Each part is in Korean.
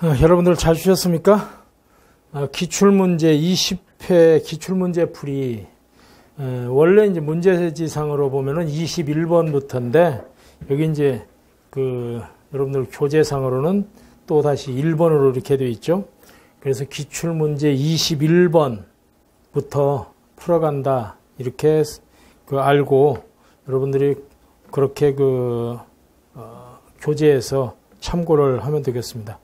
여러분들 잘 쉬셨습니까? 기출문제 20회 기출문제 풀이 원래 이제 문제지상으로 보면은 21번부터인데 여기 이제 여러분들 교재상으로는 또 다시 1번으로 이렇게 되어 있죠. 그래서 기출문제 21번부터 풀어간다 이렇게 알고 여러분들이 그렇게 교재에서 참고를 하면 되겠습니다.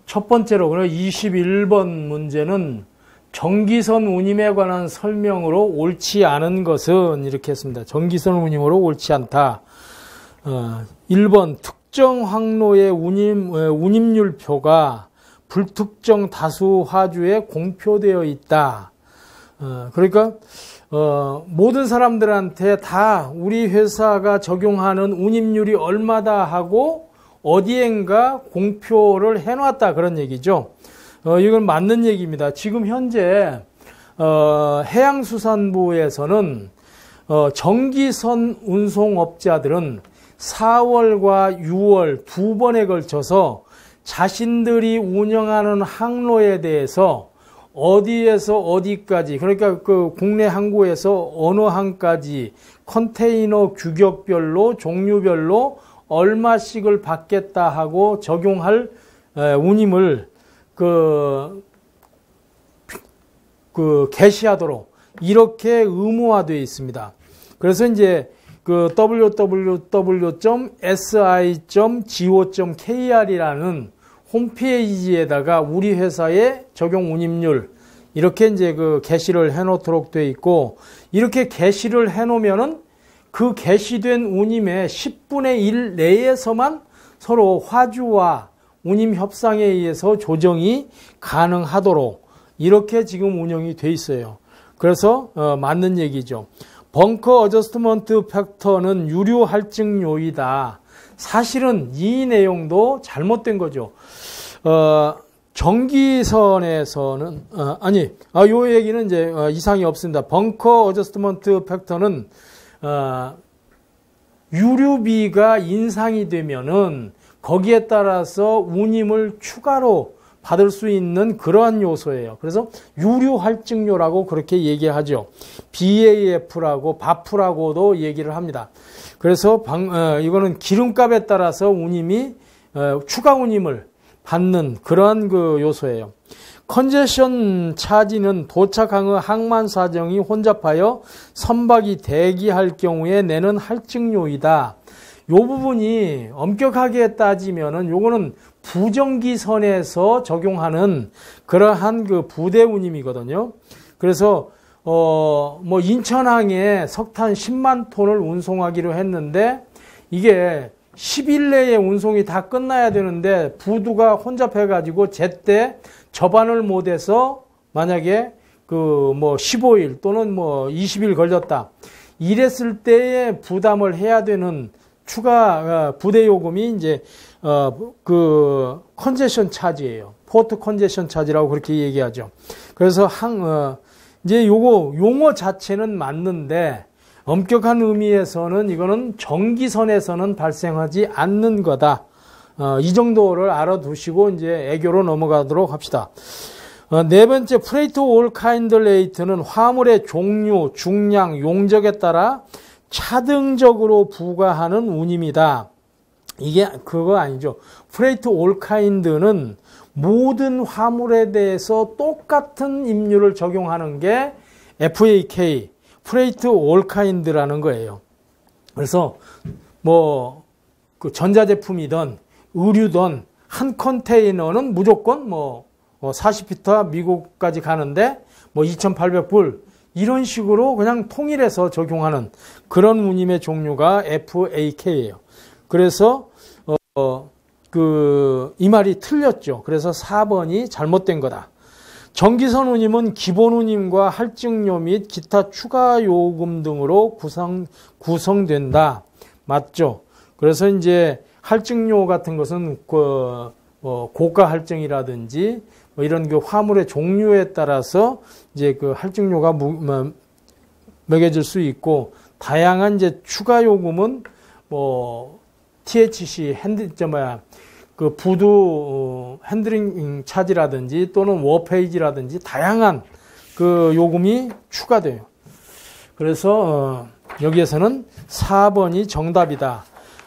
첫 번째로 21번 문제는 전기선 운임에 관한 설명으로 옳지 않은 것은 이렇게 했습니다. 전기선 운임으로 옳지 않다. 1번 특정 항로의 운임률표가 불특정 다수 화주에 공표되어 있다. 그러니까 모든 사람들한테 다 우리 회사가 적용하는 운임률이 얼마다 하고 어디엔가 공표를 해놨다 그런 얘기죠. 이건 맞는 얘기입니다. 지금 현재 해양수산부에서는 전기선 운송업자들은 4월과 6월 두 번에 걸쳐서 자신들이 운영하는 항로에 대해서 어디에서 어디까지, 그러니까 국내 항구에서 어느 항까지 컨테이너 규격별로 종류별로 얼마씩을 받겠다 하고 적용할 운임을 게시하도록 이렇게 의무화되어 있습니다. 그래서 이제 www.si.go.kr이라는 홈페이지에다가 우리 회사의 적용 운임률 이렇게 이제 게시를 해 놓도록 되어 있고, 이렇게 게시를 해 놓으면은 그 게시된 운임의 10분의 1 내에서만 서로 화주와 운임 협상에 의해서 조정이 가능하도록 이렇게 지금 운영이 돼 있어요. 그래서 맞는 얘기죠. 벙커 어저스트먼트 팩터는 유류 할증 요이다. 사실은 이 내용도 잘못된 거죠. 전기선에서는 요 얘기는 이제 이상이 없습니다. 벙커 어저스트먼트 팩터는 유류비가 인상이 되면은 거기에 따라서 운임을 추가로 받을 수 있는 그러한 요소예요. 그래서 유류 할증료라고 그렇게 얘기하죠. BAF라고 바프라고도 얘기를 합니다. 그래서 이거는 기름값에 따라서 운임이 추가 운임을 받는 그러한 요소예요. 컨제션 차지는 도착항의 항만 사정이 혼잡하여 선박이 대기할 경우에 내는 할증료이다. 요 부분이 엄격하게 따지면은 요거는 부정기선에서 적용하는 그러한 부대 운임이거든요. 그래서 인천항에 석탄 10만 톤을 운송하기로 했는데 이게 10일 내에 운송이 다 끝나야 되는데 부두가 혼잡해 가지고 제때 접안을 못해서 만약에 15일 또는 20일 걸렸다. 이랬을 때에 부담을 해야 되는 추가 부대 요금이 이제 컨제션 차지예요. 포트 컨제션 차지라고 그렇게 얘기하죠. 그래서 이제 요거 용어 자체는 맞는데 엄격한 의미에서는 이거는 전기선에서는 발생하지 않는 거다. 이 정도를 알아두시고 이제 애교로 넘어가도록 합시다. 네 번째, 프레이트 올 카인드 레이트는 화물의 종류, 중량, 용적에 따라 차등적으로 부과하는 운임이다. 이게 그거 아니죠. 프레이트 올 카인드는 모든 화물에 대해서 똑같은 임류를 적용하는 게 FAK, 프레이트 올 카인드라는 거예요. 그래서 전자제품이든 의류든 한 컨테이너는 무조건 40피터 미국까지 가는데 2,800불 이런 식으로 그냥 통일해서 적용하는 그런 운임의 종류가 FAK예요. 그래서 이 말이 틀렸죠. 그래서 4번이 잘못된 거다. 전기선 운임은 기본 운임과 할증료 및 기타 추가 요금 등으로 구성된다. 맞죠? 그래서 이제 할증료 같은 것은 고가 할증이라든지 이런 화물의 종류에 따라서 이제 할증료가 매겨질 수 있고, 다양한 이제 추가 요금은 THC 그 부두 핸들링 차지라든지 또는 워페이지라든지 다양한 그 요금이 추가돼요. 그래서 여기에서는 4번이 정답이다.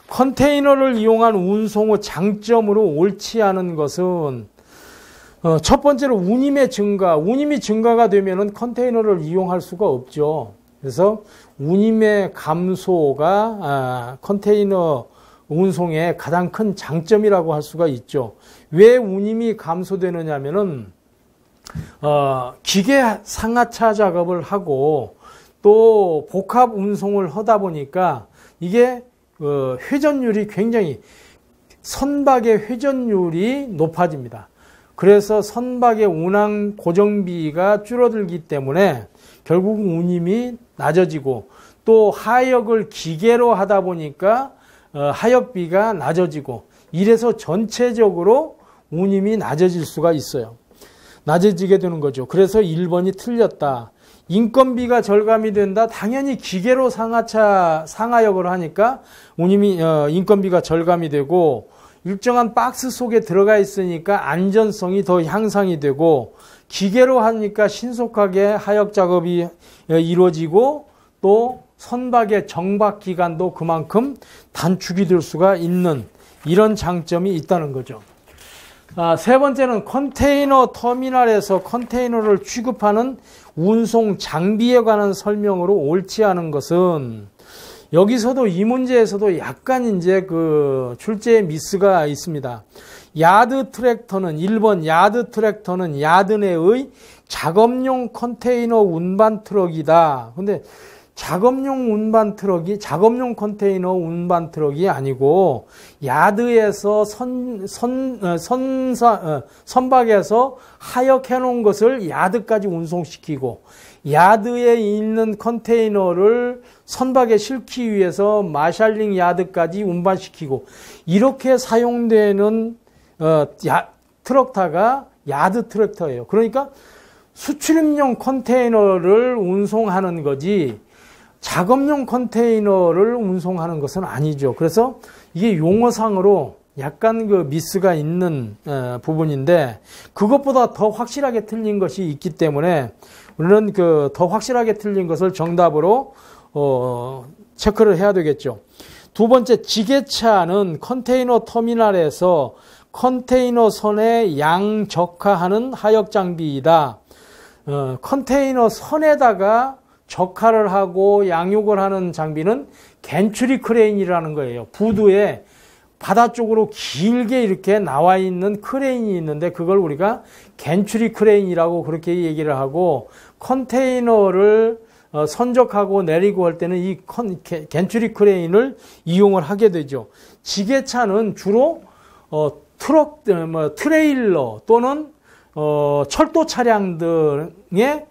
컨테이너를 이용한 운송의 장점으로 옳지 않은 것은 첫 번째로 운임의 증가. 운임이 증가가 되면은 컨테이너를 이용할 수가 없죠. 그래서 운임의 감소가 컨테이너 운송의 가장 큰 장점이라고 할 수가 있죠. 왜 운임이 감소되느냐면은 기계 상하차 작업을 하고 또 복합 운송을 하다 보니까 이게 회전율이 굉장히 선박의 회전율이 높아집니다. 그래서 선박의 운항 고정비가 줄어들기 때문에 결국 운임이 낮아지고 또 하역을 기계로 하다 보니까 하역비가 낮아지고 이래서 전체적으로 운임이 낮아질 수가 있어요. 낮아지게 되는 거죠. 그래서 1번이 틀렸다. 인건비가 절감이 된다. 당연히 기계로 상하역을 하니까 운임이 인건비가 절감이 되고 일정한 박스 속에 들어가 있으니까 안전성이 더 향상이 되고 기계로 하니까 신속하게 하역 작업이 이루어지고 또 선박의 정박 기간도 그만큼 단축이 될 수가 있는 이런 장점이 있다는 거죠. 세 번째는 컨테이너 터미널에서 컨테이너를 취급하는 운송 장비에 관한 설명으로 옳지 않은 것은 여기서도 이 문제에서도 약간 이제 그 출제의 미스가 있습니다. 야드 트랙터는 1번 야드 트랙터는 야드 내의 작업용 컨테이너 운반 트럭이다. 근데 작업용 컨테이너 운반 트럭이 아니고 야드에서 선박에서 하역해 놓은 것을 야드까지 운송시키고 야드에 있는 컨테이너를 선박에 싣기 위해서 마샬링 야드까지 운반시키고 이렇게 사용되는 트럭타가 야드 트랙터예요. 그러니까 수출입용 컨테이너를 운송하는 거지 작업용 컨테이너를 운송하는 것은 아니죠. 그래서 이게 용어상으로 약간 그 미스가 있는 부분인데 그것보다 더 확실하게 틀린 것이 있기 때문에 우리는 그 더 확실하게 틀린 것을 정답으로 체크를 해야 되겠죠. 두 번째, 지게차는 컨테이너 터미널에서 컨테이너 선에 양적하하는 하역 장비이다. 컨테이너 선에다가 적하를 하고 양육을 하는 장비는 겐츄리 크레인이라는 거예요. 부두에 바다 쪽으로 길게 이렇게 나와 있는 크레인이 있는데 그걸 우리가 겐츄리 크레인이라고 그렇게 얘기를 하고 컨테이너를 선적하고 내리고 할 때는 이 겐츄리 크레인을 이용을 하게 되죠. 지게차는 주로 트레일러 또는 철도 차량 등의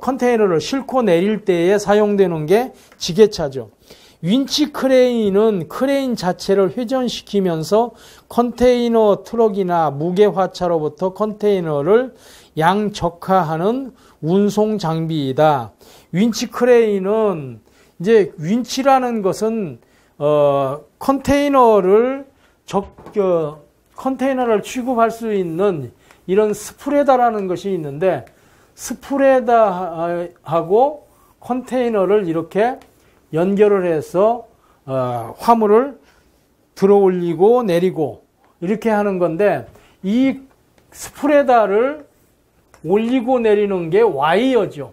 컨테이너를 싣고 내릴 때에 사용되는 게 지게차죠. 윈치 크레인은 크레인 자체를 회전시키면서 컨테이너 트럭이나 무게화차로부터 컨테이너를 양적하하는 운송 장비이다. 윈치 크레인은 이제 윈치라는 것은 컨테이너를 취급할 수 있는 이런 스프레더라는 것이 있는데 스프레더하고 컨테이너를 이렇게 연결을 해서 화물을 들어 올리고 내리고 이렇게 하는 건데 이 스프레더를 올리고 내리는 게 와이어죠.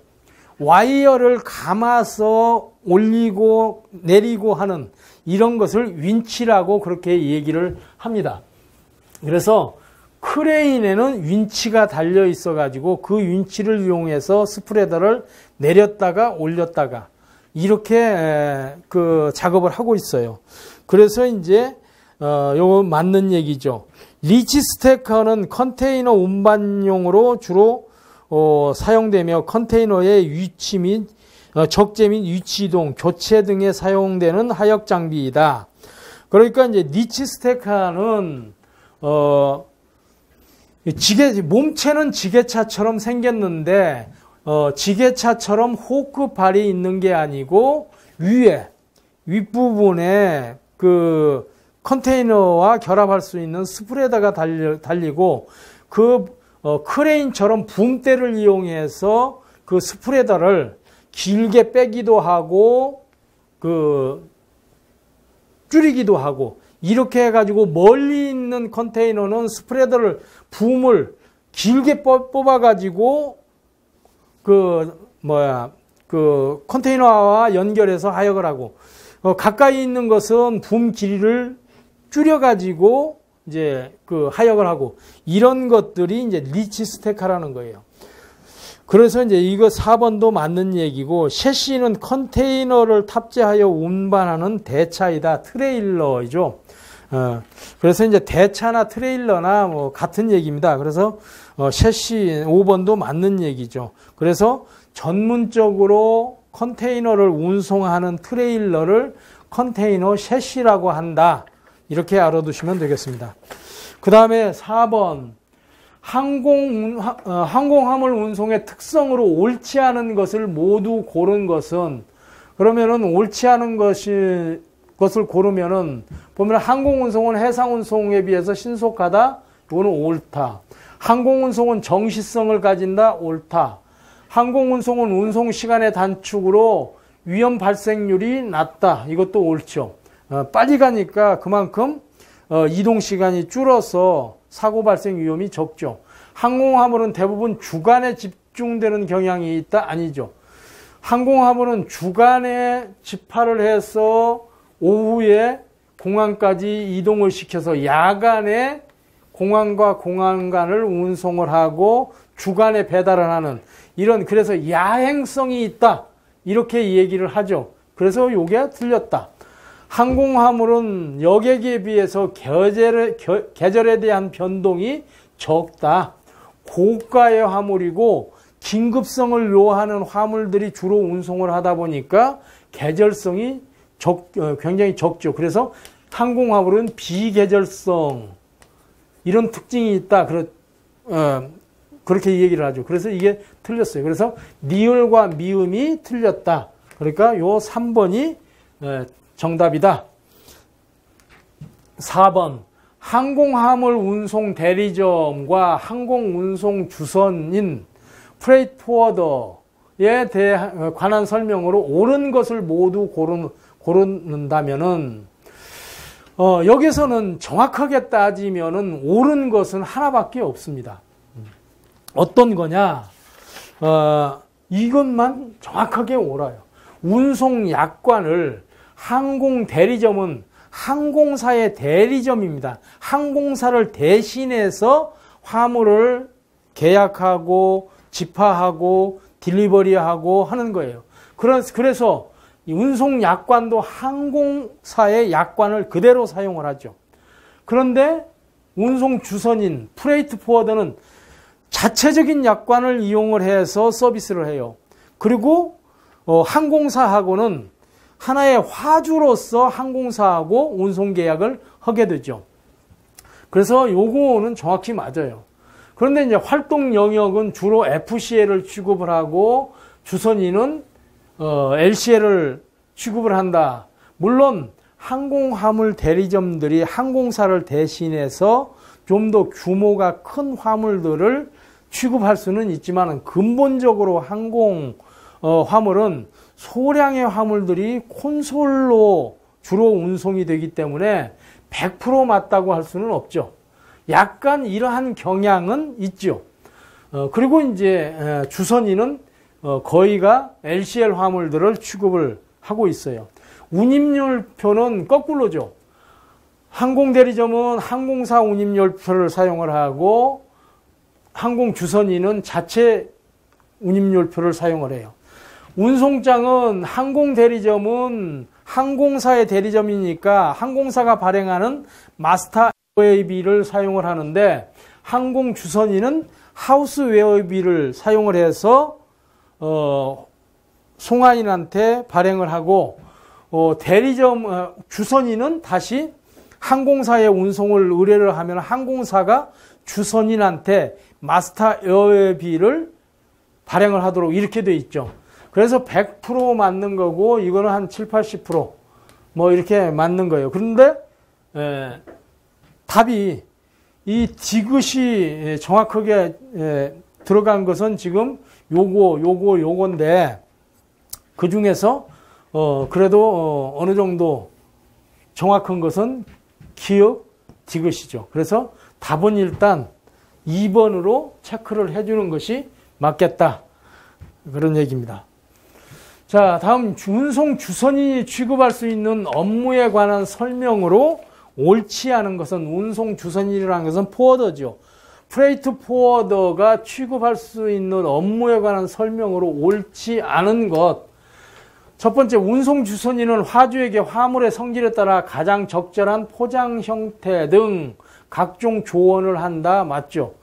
와이어를 감아서 올리고 내리고 하는 이런 것을 윈치라고 그렇게 얘기를 합니다. 그래서 크레인에는 윈치가 달려 있어 가지고 그 윈치를 이용해서 스프레더를 내렸다가 올렸다가 이렇게 그 작업을 하고 있어요. 그래서 이제 요거 맞는 얘기죠. 리치 스태커는 컨테이너 운반용으로 주로 사용되며 컨테이너의 위치 및 적재 및 위치 이동, 교체 등에 사용되는 하역 장비이다. 그러니까 이제 리치 스태커는 몸체는 지게차처럼 생겼는데 지게차처럼 호크발이 있는 게 아니고 윗부분에 그 컨테이너와 결합할 수 있는 스프레더가 달리고 그 크레인처럼 붐대를 이용해서 그 스프레더를 길게 빼기도 하고 줄이기도 하고 이렇게 해가지고 멀리 있는 컨테이너는 스프레더를 붐을 길게 뽑아가지고 컨테이너와 연결해서 하역을 하고 가까이 있는 것은 붐 길이를 줄여가지고 이제 하역을 하고 이런 것들이 이제 리치 스태커라는 거예요. 그래서 이제 이거 4번도 맞는 얘기고 셰시는 컨테이너를 탑재하여 운반하는 대차이다. 트레일러이죠. 그래서 이제 대차나 트레일러나 뭐 같은 얘기입니다. 그래서 셰시 5번도 맞는 얘기죠. 그래서 전문적으로 컨테이너를 운송하는 트레일러를 컨테이너 셰시라고 한다. 이렇게 알아두시면 되겠습니다. 그 다음에 4번. 항공화물 운송의 특성으로 옳지 않은 것을 모두 고른 것은, 그러면은 옳지 않은 것을 고르면은, 보면 항공운송은 해상운송에 비해서 신속하다. 이거는 옳다. 항공운송은 정시성을 가진다. 옳다. 항공운송은 운송시간의 단축으로 위험 발생률이 낮다. 이것도 옳죠. 빨리 가니까 그만큼 이동시간이 줄어서 사고 발생 위험이 적죠. 항공화물은 대부분 주간에 집중되는 경향이 있다? 아니죠. 항공화물은 주간에 집하를 해서 오후에 공항까지 이동을 시켜서 야간에 공항과 공항 간을 운송을 하고 주간에 배달을 하는 그래서 야행성이 있다. 이렇게 얘기를 하죠. 그래서 이게 틀렸다. 항공화물은 여객에 비해서 계절에 대한 변동이 적다. 고가의 화물이고 긴급성을 요하는 화물들이 주로 운송을 하다 보니까 계절성이 굉장히 적죠. 그래서 항공화물은 비계절성 이런 특징이 있다. 그렇게 얘기를 하죠. 그래서 이게 틀렸어요. 그래서 니을과 미음이 틀렸다. 그러니까 요 3번이 정답이다. 4번. 항공화물 운송 대리점과 항공운송 주선인 프레이트 포워더에 관한 설명으로 옳은 것을 모두 고른다면은 여기서는 정확하게 따지면은 옳은 것은 하나밖에 없습니다. 어떤 거냐? 이것만 정확하게 옳아요. 운송 약관을 항공 대리점은 항공사의 대리점입니다. 항공사를 대신해서 화물을 계약하고 집하하고 딜리버리하고 하는 거예요. 그래서 운송 약관도 항공사의 약관을 그대로 사용을 하죠. 그런데 운송 주선인 프레이트 포워더는 자체적인 약관을 이용을 해서 서비스를 해요. 그리고 항공사하고는 하나의 화주로서 항공사하고 운송 계약을 하게 되죠. 그래서 요거는 정확히 맞아요. 그런데 이제 활동 영역은 주로 FCL을 취급을 하고 주선인은 LCL을 취급을 한다. 물론 항공화물 대리점들이 항공사를 대신해서 좀 더 규모가 큰 화물들을 취급할 수는 있지만 근본적으로 화물은 소량의 화물들이 콘솔로 주로 운송이 되기 때문에 100% 맞다고 할 수는 없죠. 약간 이러한 경향은 있죠. 그리고 이제 주선인은 거의가 LCL 화물들을 취급을 하고 있어요. 운임률표는 거꾸로죠. 항공대리점은 항공사 운임률표를 사용을 하고 항공주선인은 자체 운임률표를 사용을 해요. 운송장은 항공대리점은 항공사의 대리점이니까 항공사가 발행하는 마스터 웨어비를 사용을 하는데 항공주선인은 하우스 웨어비를 사용을 해서 송화인한테 발행을 하고 주선인은 다시 항공사의 운송을 의뢰를 하면 항공사가 주선인한테 마스터 에어웨어비를 발행을 하도록 이렇게 돼 있죠. 그래서 100% 맞는 거고 이거는 한 7, 80% 뭐 이렇게 맞는 거예요. 그런데 답이 이 디귿이 정확하게 들어간 것은 지금 요건데 그 중에서 그래도 어느 정도 정확한 것은 기역 디귿이죠. 그래서 답은 일단 2번으로 체크를 해주는 것이 맞겠다. 그런 얘기입니다. 자, 다음 운송 주선인이 취급할 수 있는 업무에 관한 설명으로 옳지 않은 것은 운송 주선인이라는 것은 포워더죠. 프레이트 포워더가 취급할 수 있는 업무에 관한 설명으로 옳지 않은 것. 첫 번째, 운송 주선인은 화주에게 화물의 성질에 따라 가장 적절한 포장 형태 등 각종 조언을 한다. 맞죠?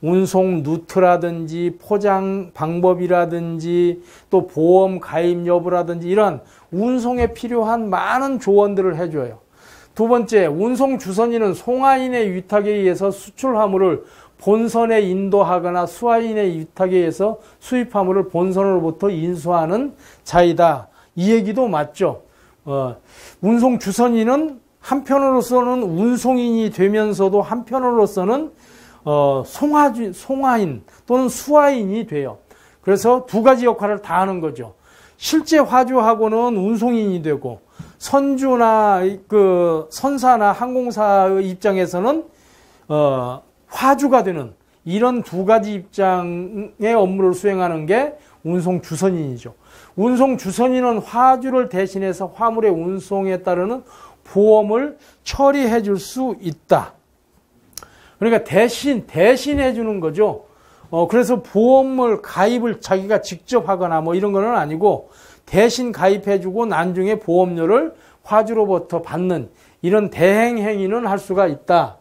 운송 루트라든지 포장 방법이라든지 또 보험 가입 여부라든지 이런 운송에 필요한 많은 조언들을 해줘요. 두 번째, 운송 주선인은 송화인의 위탁에 의해서 수출 화물을 본선에 인도하거나 수화인의 위탁에 의해서 수입 화물을 본선으로부터 인수하는 자이다. 이 얘기도 맞죠. 운송 주선인은 한편으로서는 운송인이 되면서도 한편으로서는 송화인 또는 수화인이 돼요. 그래서 두 가지 역할을 다 하는 거죠. 실제 화주하고는 운송인이 되고 선주나 선사나 항공사의 입장에서는 화주가 되는 이런 두 가지 입장의 업무를 수행하는 게 운송 주선인이죠. 운송 주선인은 화주를 대신해서 화물의 운송에 따르는 보험을 처리해 줄 수 있다. 그러니까 대신해 주는 거죠. 그래서 보험을 가입을 자기가 직접 하거나 뭐 이런 거는 아니고 대신 가입해 주고 나중에 보험료를 화주로부터 받는 이런 대행 행위는 할 수가 있다.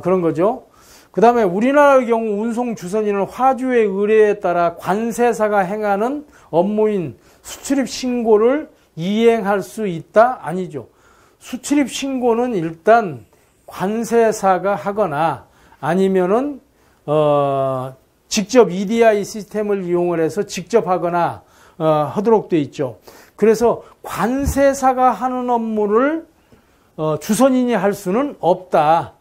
그런 거죠. 그 다음에 우리나라의 경우 운송 주선인은 화주의 의뢰에 따라 관세사가 행하는 업무인 수출입 신고를 이행할 수 있다? 아니죠. 수출입 신고는 일단 관세사가 하거나 아니면은 직접 EDI 시스템을 이용을 해서 직접 하거나 하도록 돼 있죠. 그래서 관세사가 하는 업무를 주선인이 할 수는 없다.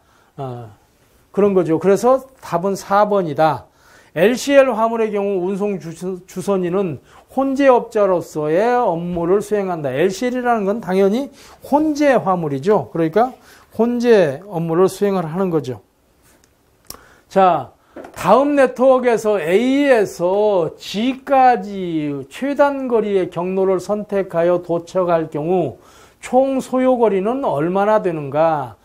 그런 거죠. 그래서 답은 4번이다. LCL 화물의 경우 운송 주선인은 혼재업자로서의 업무를 수행한다. LCL이라는 건 당연히 혼재 화물이죠. 그러니까 혼재 업무를 수행을 하는 거죠. 자, 다음 네트워크에서 A에서 G까지 최단 거리의 경로를 선택하여 도착할 경우 총 소요거리는 얼마나 되는가?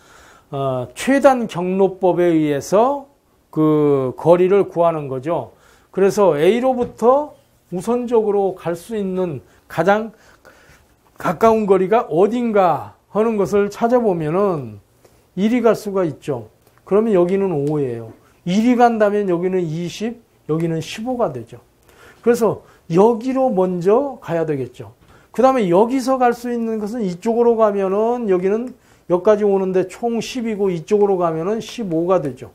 최단 경로법에 의해서 그 거리를 구하는 거죠. 그래서 A로부터 우선적으로 갈 수 있는 가장 가까운 거리가 어딘가 하는 것을 찾아보면은 1이 갈 수가 있죠. 그러면 여기는 5예요. 1이 간다면 여기는 20, 여기는 15가 되죠. 그래서 여기로 먼저 가야 되겠죠. 그 다음에 여기서 갈 수 있는 것은 이쪽으로 가면은 여기는 여기까지 오는데 총 10이고 이쪽으로 가면은 15가 되죠.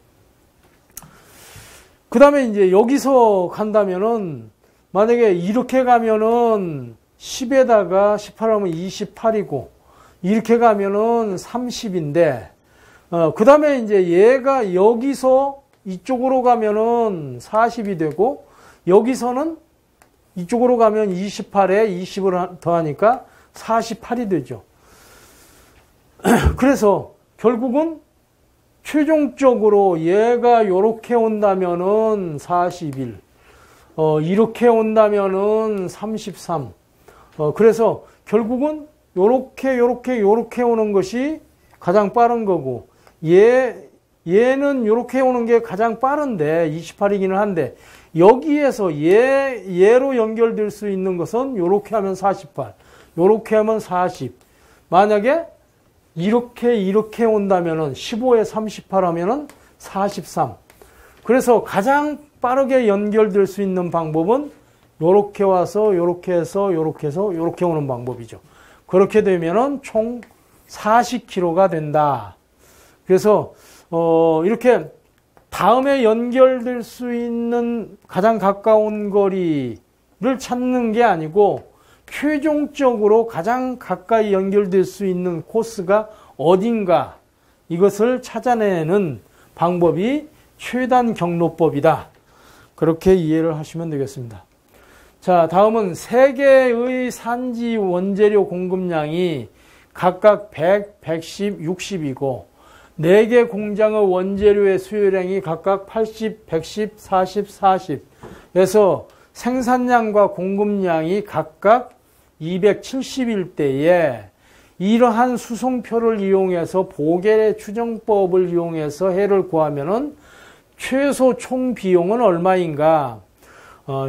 그 다음에 이제 여기서 간다면은 만약에 이렇게 가면은 10에다가 18하면 28이고 이렇게 가면은 30인데 그 다음에 이제 얘가 여기서 이쪽으로 가면은 40이 되고 여기서는 이쪽으로 가면 28에 20을 더하니까 48이 되죠. 그래서 결국은 최종적으로 얘가 이렇게 온다면은 41, 이렇게 온다면은 33. 그래서 결국은 요렇게 오는 것이 가장 빠른 거고, 얘는 요렇게 오는 게 가장 빠른데 28이기는 한데, 여기에서 얘로 연결될 수 있는 것은 요렇게 하면 48, 요렇게 하면 40. 만약에 이렇게 온다면은 15에 38 하면은 43. 그래서 가장 빠르게 연결될 수 있는 방법은 요렇게 와서 요렇게 해서 요렇게 오는 방법이죠. 그렇게 되면은 총 40km가 된다. 그래서 이렇게 다음에 연결될 수 있는 가장 가까운 거리를 찾는 게 아니고 최종적으로 가장 가까이 연결될 수 있는 코스가 어딘가 이것을 찾아내는 방법이 최단 경로법이다. 그렇게 이해를 하시면 되겠습니다. 자, 다음은 세계의 산지 원재료 공급량이 각각 100, 110, 60이고 4개 공장의 원재료의 수요량이 각각 80, 110, 40, 40. 그래서 생산량과 공급량이 각각 270일 때에 이러한 수송표를 이용해서 보겔의 추정법을 이용해서 해를 구하면은 최소 총 비용은 얼마인가?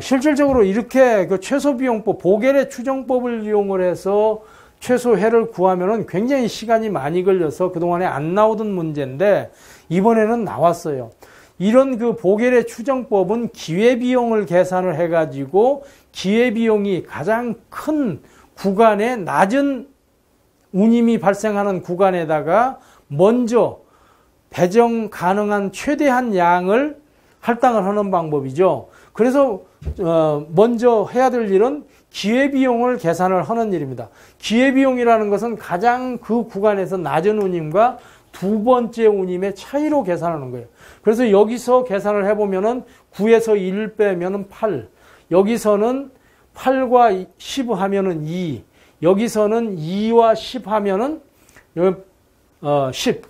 실질적으로 이렇게 그 최소 비용법, 보겔의 추정법을 이용을 해서 최소 해를 구하면은 굉장히 시간이 많이 걸려서 그동안에 안 나오던 문제인데 이번에는 나왔어요. 이런 그 보겔의 추정법은 기회비용을 계산을 해가지고 기회비용이 가장 큰 구간에 낮은 운임이 발생하는 구간에다가 먼저 배정 가능한 최대한 양을 할당을 하는 방법이죠. 그래서 먼저 해야 될 일은 기회비용을 계산을 하는 일입니다. 기회비용이라는 것은 가장 그 구간에서 낮은 운임과 두 번째 운임의 차이로 계산하는 거예요. 그래서 여기서 계산을 해보면은 9에서 1 빼면은 8. 여기서는 8과 10 하면은 2. 여기서는 2와 10 하면은 10.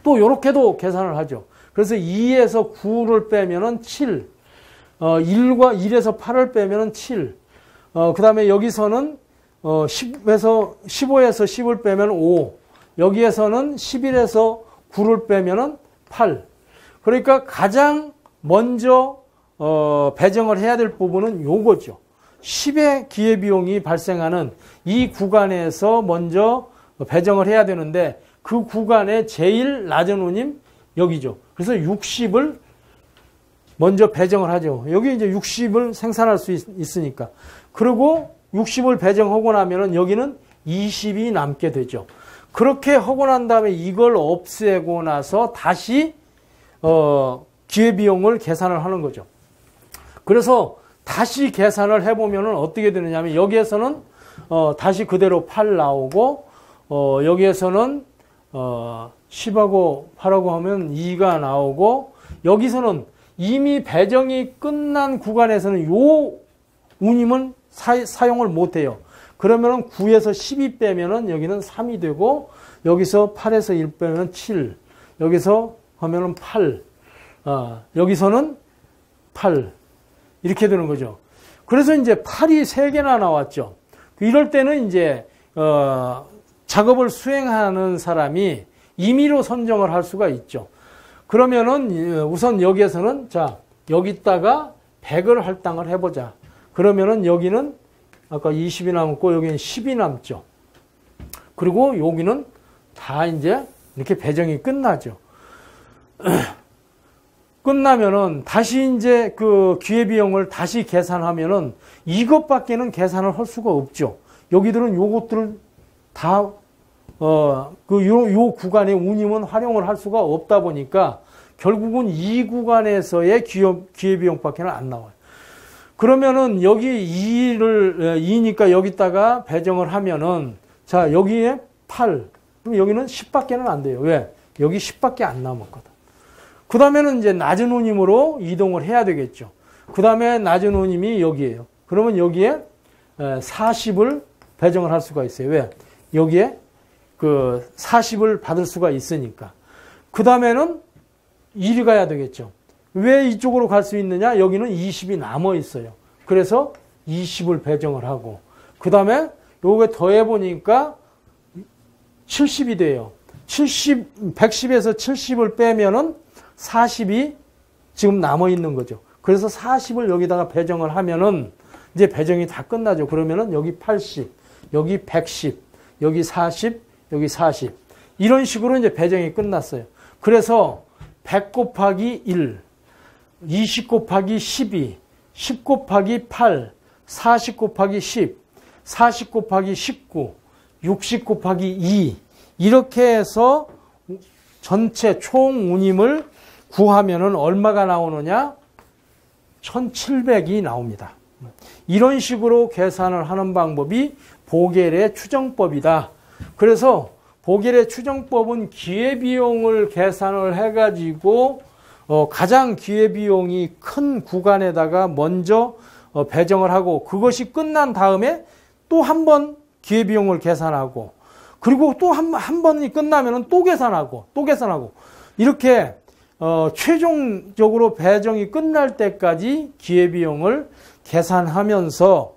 또 요렇게도 계산을 하죠. 그래서 2에서 9를 빼면은 7. 1에서 8을 빼면은 7. 그 다음에 여기서는 15에서 10을 빼면 5. 여기에서는 11에서 9를 빼면은 8. 그러니까 가장 먼저 배정을 해야 될 부분은 요거죠. 10의 기회비용이 발생하는 이 구간에서 먼저 배정을 해야 되는데 그 구간의 제일 낮은 운임 여기죠. 그래서 60을 먼저 배정을 하죠. 여기 이제 60을 생산할 수 있으니까. 그리고 60을 배정하고 나면은 여기는 20이 남게 되죠. 그렇게 하고 난 다음에 이걸 없애고 나서 다시 기회비용을 계산을 하는 거죠. 그래서 다시 계산을 해보면은 어떻게 되느냐 하면 여기에서는 다시 그대로 8 나오고 여기에서는 10하고 8하고 하면 2가 나오고 여기서는 이미 배정이 끝난 구간에서는 요 운임은 사용을 못해요. 그러면은 9에서 10이 빼면은 여기는 3이 되고 여기서 8에서 1 빼면 7. 여기서 하면은 8. 여기서는 8. 이렇게 되는 거죠. 그래서 이제 8이 3개나 나왔죠. 이럴 때는 이제 작업을 수행하는 사람이 임의로 선정을 할 수가 있죠. 그러면은 우선 여기에서는 자 여기다가 100을 할당을 해보자. 그러면은 여기는 아까 20이 남고 여기는 10이 남죠. 그리고 여기는 다 이제 이렇게 배정이 끝나죠. 끝나면은 다시 이제 그 기회비용을 다시 계산하면은 이것밖에는 계산을 할 수가 없죠. 여기들은 요것들을 다 요 구간의 운임은 활용을 할 수가 없다 보니까 결국은 이 구간에서의 기회비용밖에는 안 나와요. 그러면은 여기 2니까 여기다가 배정을 하면은 자 여기에 8 그럼 여기는 10밖에는 안 돼요. 왜? 여기 10밖에 안 남았거든. 그 다음에는 이제 낮은 운임으로 이동을 해야 되겠죠. 그 다음에 낮은 운임이 여기에요. 그러면 여기에 40을 배정을 할 수가 있어요. 왜? 여기에 그 40을 받을 수가 있으니까. 그 다음에는 이리 가야 되겠죠. 왜 이쪽으로 갈 수 있느냐? 여기는 20이 남아 있어요. 그래서 20을 배정을 하고 그 다음에 요게 더해 보니까 70이 돼요. 110에서 70을 빼면은 40이 지금 남아 있는 거죠. 그래서 40을 여기다가 배정을 하면은 이제 배정이 다 끝나죠. 그러면은 여기 80, 여기 110, 여기 40, 여기 40. 이런 식으로 이제 배정이 끝났어요. 그래서 100 곱하기 1, 20 곱하기 12, 10 곱하기 8, 40 곱하기 10, 40 곱하기 19, 60 곱하기 2 이렇게 해서 전체 총 운임을 구하면은 얼마가 나오느냐? 1700이 나옵니다. 이런 식으로 계산을 하는 방법이 보겔의 추정법이다. 그래서 보겔의 추정법은 기회비용을 계산을 해가지고 가장 기회비용이 큰 구간에다가 먼저 배정을 하고 그것이 끝난 다음에 또 한 번 기회비용을 계산하고 그리고 또 한 번이 끝나면 또 계산하고 또 계산하고 이렇게 최종적으로 배정이 끝날 때까지 기회비용을 계산하면서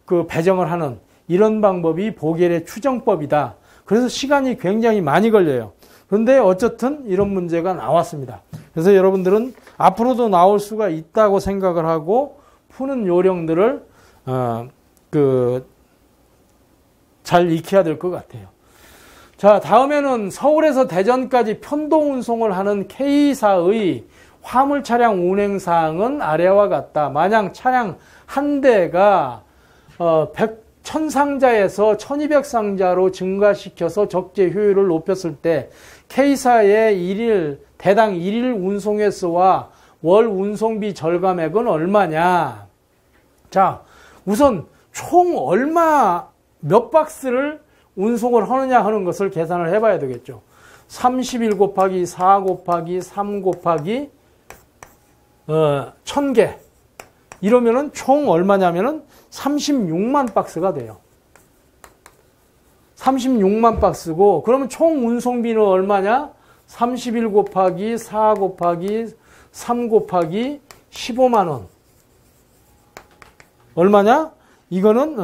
그 배정을 하는 이런 방법이 보겔의 추정법이다. 그래서 시간이 굉장히 많이 걸려요. 그런데 어쨌든 이런 문제가 나왔습니다. 그래서 여러분들은 앞으로도 나올 수가 있다고 생각을 하고 푸는 요령들을 잘 익혀야 될 것 같아요. 자, 다음에는 서울에서 대전까지 편도 운송을 하는 K사의 화물 차량 운행 사항은 아래와 같다. 만약 차량 한 대가 1000상자에서 1200상자로 증가시켜서 적재 효율을 높였을 때 K사의 대당 1일 운송 횟수와 월 운송비 절감액은 얼마냐? 자, 우선 총 몇 박스를 운송을 하느냐 하는 것을 계산을 해봐야 되겠죠. 31 곱하기 4 곱하기 3 곱하기 1000개 이러면은 총 얼마냐면은 36만 박스가 돼요. 36만 박스고 그러면 총 운송비는 얼마냐? 31 곱하기 4 곱하기 3 곱하기 15만 원. 얼마냐? 이거는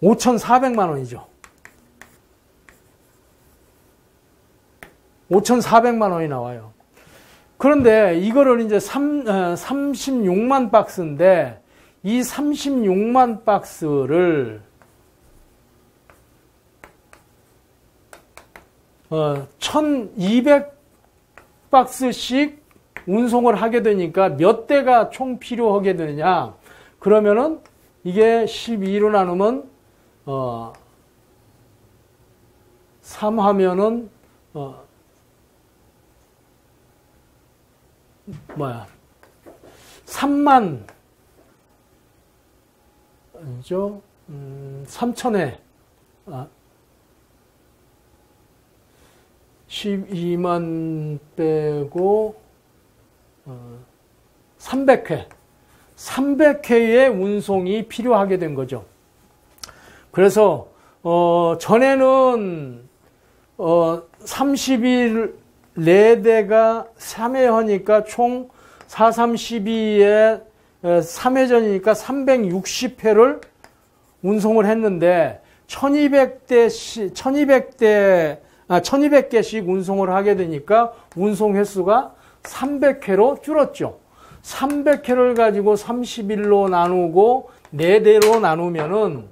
5,400만 원이죠. 5,400만 원이 나와요. 그런데 이거를 이제 36만 박스인데 이 36만 박스를 1,200박스씩 운송을 하게 되니까 몇 대가 총 필요하게 되느냐? 그러면은 이게 12로 나누면 3 하면은 3만 아니죠? 3천에 12만 빼고 300회 300회의 운송이 필요하게 된 거죠. 그래서 전에는 30일 4대가 3회 하니까 총 4, 3, 12에 3회전이니까 360회를 운송을 했는데 1200개씩 운송을 하게 되니까 운송 횟수가 300회로 줄었죠. 300회를 가지고 30일로 나누고 4대로 나누면은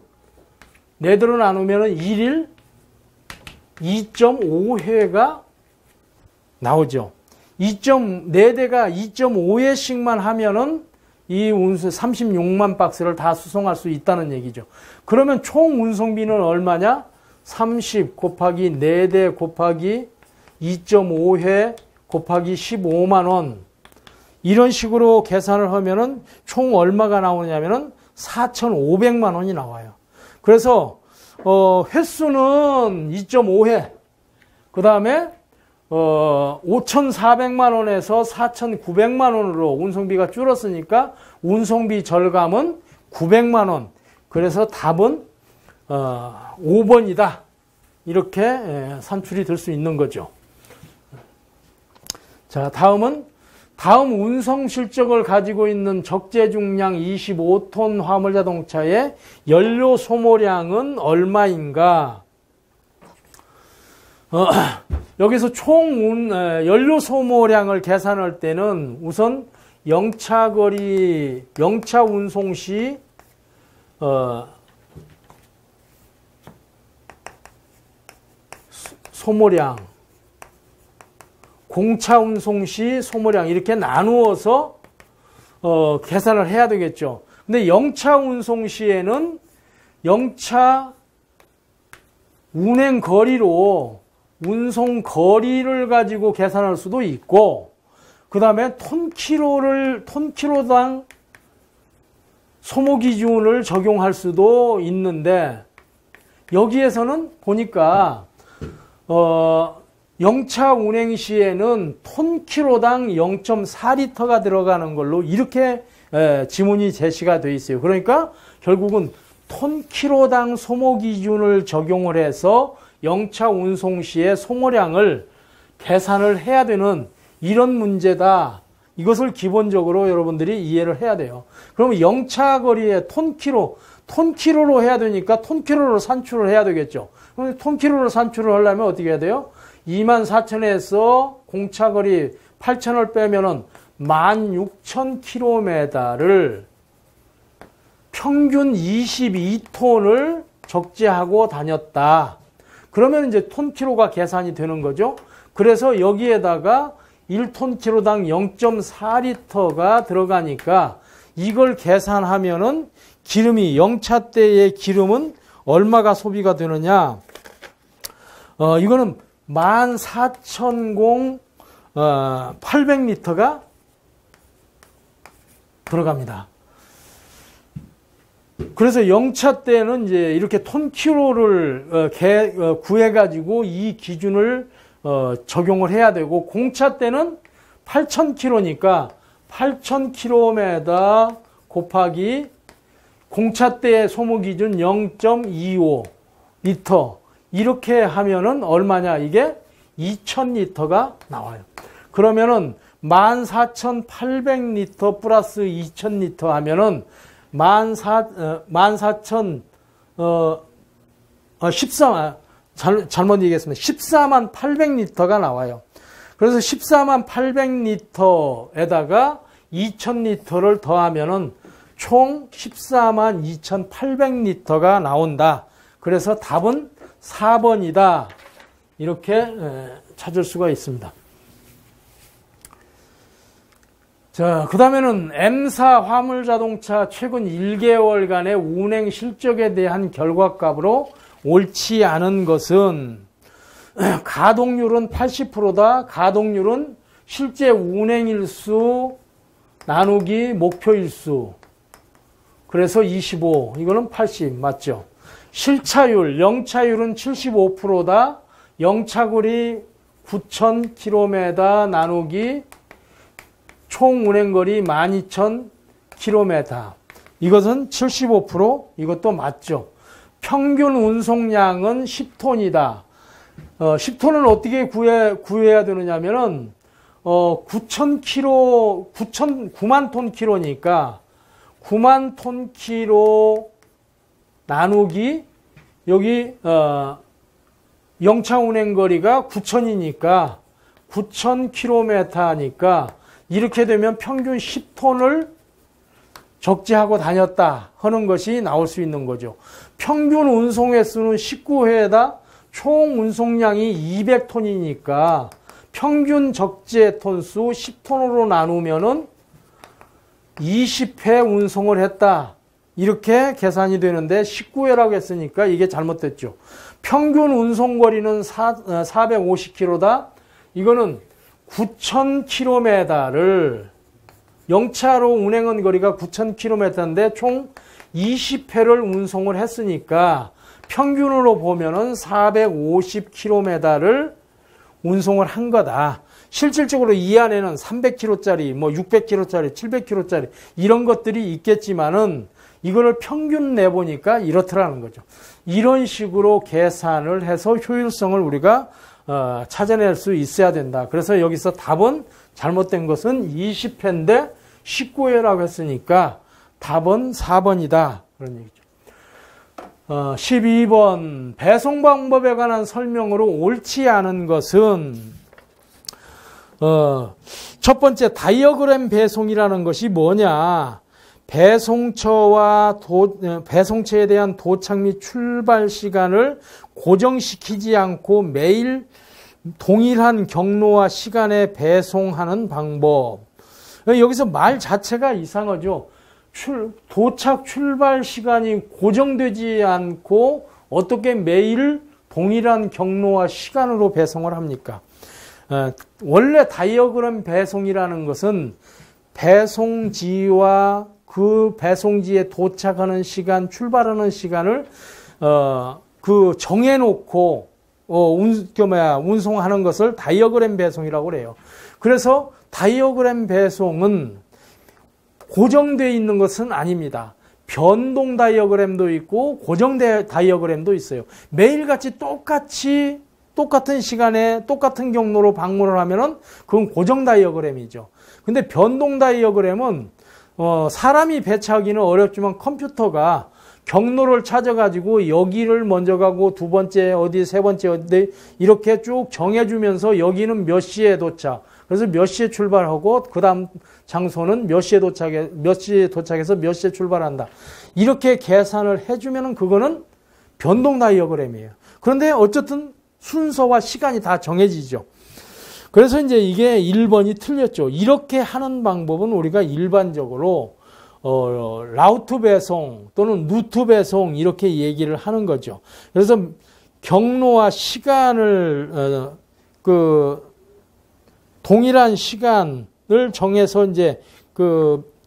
1일 2.5회가 나오죠. 4대가 2.5회씩만 하면은 이 운송 36만 박스를 다 수송할 수 있다는 얘기죠. 그러면 총 운송비는 얼마냐? 30 곱하기 4대 곱하기 2.5회 곱하기 15만 원. 이런 식으로 계산을 하면은 총 얼마가 나오냐면은 4,500만 원이 나와요. 그래서 횟수는 2.5회. 그다음에 5,400만 원에서 4,900만 원으로 운송비가 줄었으니까 운송비 절감은 900만 원. 그래서 답은 5번이다. 이렇게 산출이 될 수 있는 거죠. 자, 다음 운송 실적을 가지고 있는 적재 중량 25톤 화물 자동차의 연료 소모량은 얼마인가? 여기서 총 연료 소모량을 계산할 때는 우선 영차 운송 시 소모량, 공차 운송 시 소모량 이렇게 나누어서 계산을 해야 되겠죠. 근데 영차 운송 시에는 영차 운행 거리로 운송 거리를 가지고 계산할 수도 있고, 그 다음에 톤키로당 소모기준을 적용할 수도 있는데 여기에서는 보니까 영차 운행 시에는 톤키로당 0.4리터가 들어가는 걸로 이렇게 지문이 제시가 되어 있어요. 그러니까 결국은 톤키로당 소모기준을 적용을 해서 영차 운송 시의 소모량을 계산을 해야 되는 이런 문제다. 이것을 기본적으로 여러분들이 이해를 해야 돼요. 그러면 영차 거리에 톤키로로 해야 되니까 톤키로로 산출을 해야 되겠죠. 그럼 톤키로로 산출을 하려면 어떻게 해야 돼요? 24,000에서 공차거리 8,000을 빼면은 16,000km를 평균 22톤을 적재하고 다녔다. 그러면 이제 톤키로가 계산이 되는 거죠. 그래서 여기에다가 1톤키로당 0.4리터가 들어가니까 이걸 계산하면은 기름이 영차 때의 기름은 얼마가 소비가 되느냐? 이거는 14,800리터가 들어갑니다. 그래서 영차 때는 이제 이렇게 톤키로를 구해가지고 이 기준을 적용을 해야 되고, 공차 때는 8,000km니까 8,000km 곱하기 공차 때의 소모 기준 0.25리터 이렇게 하면은 얼마냐? 이게 2,000리터가 나와요. 그러면은 14,800리터 플러스 2,000리터 하면은 잘못 얘기했습니다. 14만 800리터가 나와요. 그래서 14만 800리터에다가 2,000리터를 더하면은 총 14만 2,800리터가 나온다. 그래서 답은 4번이다. 이렇게 찾을 수가 있습니다. 자, 그 다음에는 M사 화물자동차 최근 1개월간의 운행 실적에 대한 결과값으로 옳지 않은 것은 가동률은 80%다. 가동률은 실제 운행일수 나누기 목표일수. 그래서 25. 이거는 80 맞죠? 실차율, 영차율은 75%다. 영차거리 9,000km 나누기 총 운행거리 12,000km. 이것은 75%. 이것도 맞죠? 평균 운송량은 10톤이다. 10톤은 어떻게 구해야 되느냐면은 9만 톤 키로니까 9만 톤 키로 나누기 여기 영차 운행 거리가 9,000이니까 9,000km니까 이렇게 되면 평균 10톤을 적재하고 다녔다 하는 것이 나올 수 있는 거죠. 평균 운송 횟수는 19회에다 총 운송량이 200톤이니까 평균 적재 톤수 10톤으로 나누면은 20회 운송을 했다. 이렇게 계산이 되는데 19회라고 했으니까 이게 잘못됐죠. 평균 운송거리는 450km다. 이거는 9,000km를 영차로 운행한 거리가 9,000km인데 총 20회를 운송을 했으니까 평균으로 보면은 450km를 운송을 한 거다. 실질적으로 이 안에는 300km짜리, 600km짜리, 700km짜리 이런 것들이 있겠지만은 이거를 평균 내보니까 이렇더라는 거죠. 이런 식으로 계산을 해서 효율성을 우리가 찾아낼 수 있어야 된다. 그래서 여기서 답은 잘못된 것은 20회인데 19회라고 했으니까 답은 4번이다. 그런 얘기죠. 12번 배송 방법에 관한 설명으로 옳지 않은 것은 첫 번째 다이어그램 배송이라는 것이 뭐냐. 배송처에 대한 도착 및 출발 시간을 고정시키지 않고 매일 동일한 경로와 시간에 배송하는 방법. 여기서 말 자체가 이상하죠. 도착 출발 시간이 고정되지 않고 어떻게 매일 동일한 경로와 시간으로 배송을 합니까? 원래 다이어그램 배송이라는 것은 배송지와 그 배송지에 도착하는 시간, 출발하는 시간을 그 정해놓고 운송하는 것을 다이어그램 배송이라고 그래요. 그래서 다이어그램 배송은 고정되어 있는 것은 아닙니다. 변동 다이어그램도 있고 고정 다이어그램도 있어요. 매일같이 똑같은 시간에 똑같은 경로로 방문을 하면은 그건 고정 다이어그램이죠. 근데 변동 다이어그램은 사람이 배치하기는 어렵지만 컴퓨터가 경로를 찾아가지고 여기를 먼저 가고 두 번째 어디, 세 번째 어디 이렇게 쭉 정해주면서 여기는 몇 시에 도착. 그래서 몇 시에 출발하고 그 다음 장소는 몇 시에 도착해서 몇 시에 출발한다. 이렇게 계산을 해주면은 그거는 변동 다이어그램이에요. 그런데 어쨌든 순서와 시간이 다 정해지죠. 그래서 이제 이게 1번이 틀렸죠. 이렇게 하는 방법은 우리가 일반적으로 라우트 배송 또는 루트 배송 이렇게 얘기를 하는 거죠. 그래서 경로와 시간을 동일한 시간을 정해서 이제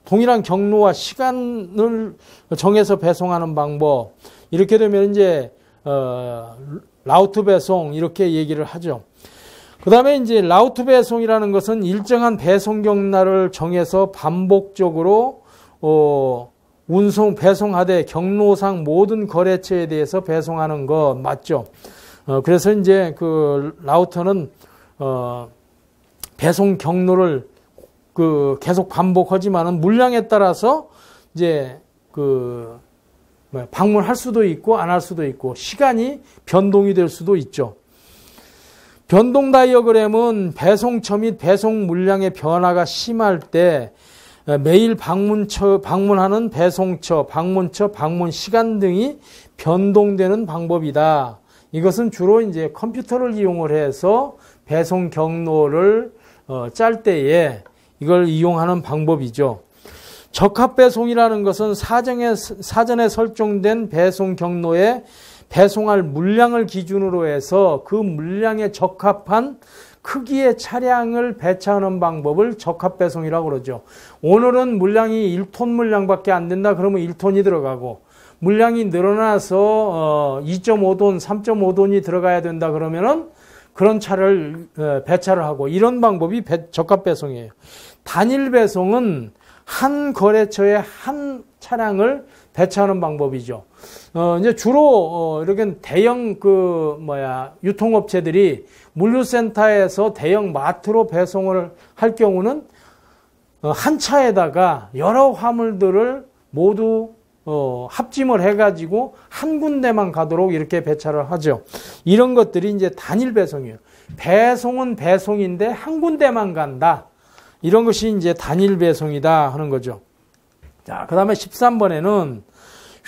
동일한 경로와 시간을 정해서 배송하는 방법 이렇게 되면 이제 라우트 배송 이렇게 얘기를 하죠. 그 다음에 이제 라우트 배송이라는 것은 일정한 배송 경로를 정해서 반복적으로 배송하되 경로상 모든 거래처에 대해서 배송하는 거 맞죠? 그래서 이제 그 라우터는 배송 경로를 계속 반복하지만은 물량에 따라서 이제 방문할 수도 있고 안 할 수도 있고 시간이 변동이 될 수도 있죠. 변동 다이어그램은 배송처 및 배송 물량의 변화가 심할 때 매일 방문하는 배송처, 방문처, 방문 시간 등이 변동되는 방법이다. 이것은 주로 이제 컴퓨터를 이용을 해서 배송 경로를 짤 때에 이걸 이용하는 방법이죠. 적합 배송이라는 것은 사전에 설정된 배송 경로에 배송할 물량을 기준으로 해서 그 물량에 적합한 크기의 차량을 배차하는 방법을 적합 배송이라고 그러죠. 오늘은 물량이 1톤 물량밖에 안 된다 그러면 1톤이 들어가고 물량이 늘어나서 2.5톤, 3.5톤이 들어가야 된다 그러면은 그런 차를 배차를 하고 이런 방법이 적합 배송이에요. 단일 배송은 한 거래처에 한 차량을 배차하는 방법이죠. 이제 주로 이렇게 대형 유통업체들이 물류센터에서 대형 마트로 배송을 할 경우는 한 차에다가 여러 화물들을 모두 합짐을 해가지고 한 군데만 가도록 이렇게 배차를 하죠. 이런 것들이 이제 단일 배송이에요. 배송은 배송인데 한 군데만 간다. 이런 것이 이제 단일 배송이다 하는 거죠. 자, 그 다음에 13번에는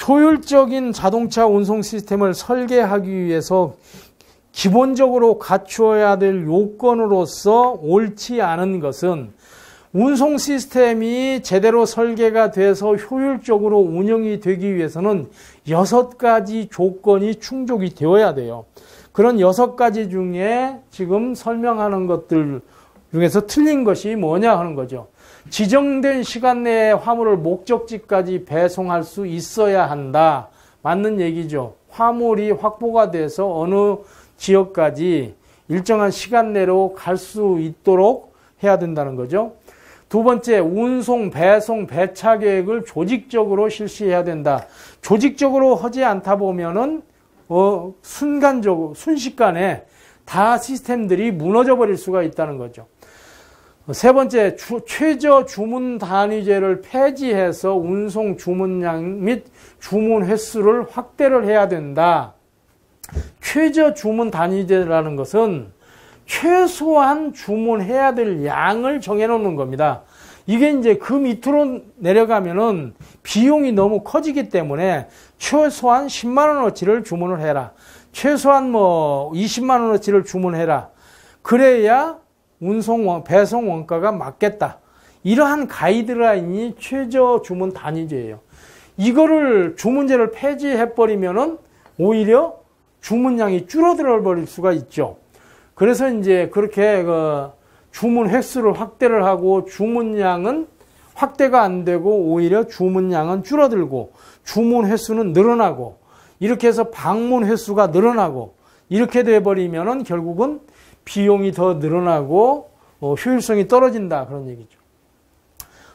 효율적인 자동차 운송 시스템을 설계하기 위해서 기본적으로 갖추어야 될 요건으로서 옳지 않은 것은 운송 시스템이 제대로 설계가 돼서 효율적으로 운영이 되기 위해서는 6가지 조건이 충족이 되어야 돼요. 그런 6가지 중에 지금 설명하는 것들 중에서 틀린 것이 뭐냐 하는 거죠. 지정된 시간 내에 화물을 목적지까지 배송할 수 있어야 한다. 맞는 얘기죠. 화물이 확보가 돼서 어느 지역까지 일정한 시간 내로 갈 수 있도록 해야 된다는 거죠. 두 번째, 운송, 배송, 배차 계획을 조직적으로 실시해야 된다. 조직적으로 하지 않다 보면은 순식간에 다 시스템들이 무너져 버릴 수가 있다는 거죠. 세 번째, 최저 주문 단위제를 폐지해서 운송 주문량 및 주문 횟수를 확대를 해야 된다. 최저 주문 단위제라는 것은 최소한 주문해야 될 양을 정해놓는 겁니다. 이게 이제 그 밑으로 내려가면은 비용이 너무 커지기 때문에 최소한 10만 원어치를 주문을 해라. 최소한 20만 원어치를 주문해라. 그래야 배송 원가가 맞겠다. 이러한 가이드라인이 최저 주문 단위제예요. 이거를 주문제를 폐지해버리면은 오히려 주문량이 줄어들어 버릴 수가 있죠. 그래서 이제 그렇게 주문 횟수를 확대를 하고 주문량은 확대가 안 되고 오히려 주문량은 줄어들고 주문 횟수는 늘어나고 이렇게 해서 방문 횟수가 늘어나고 이렇게 돼버리면은 결국은 비용이 더 늘어나고 효율성이 떨어진다 그런 얘기죠.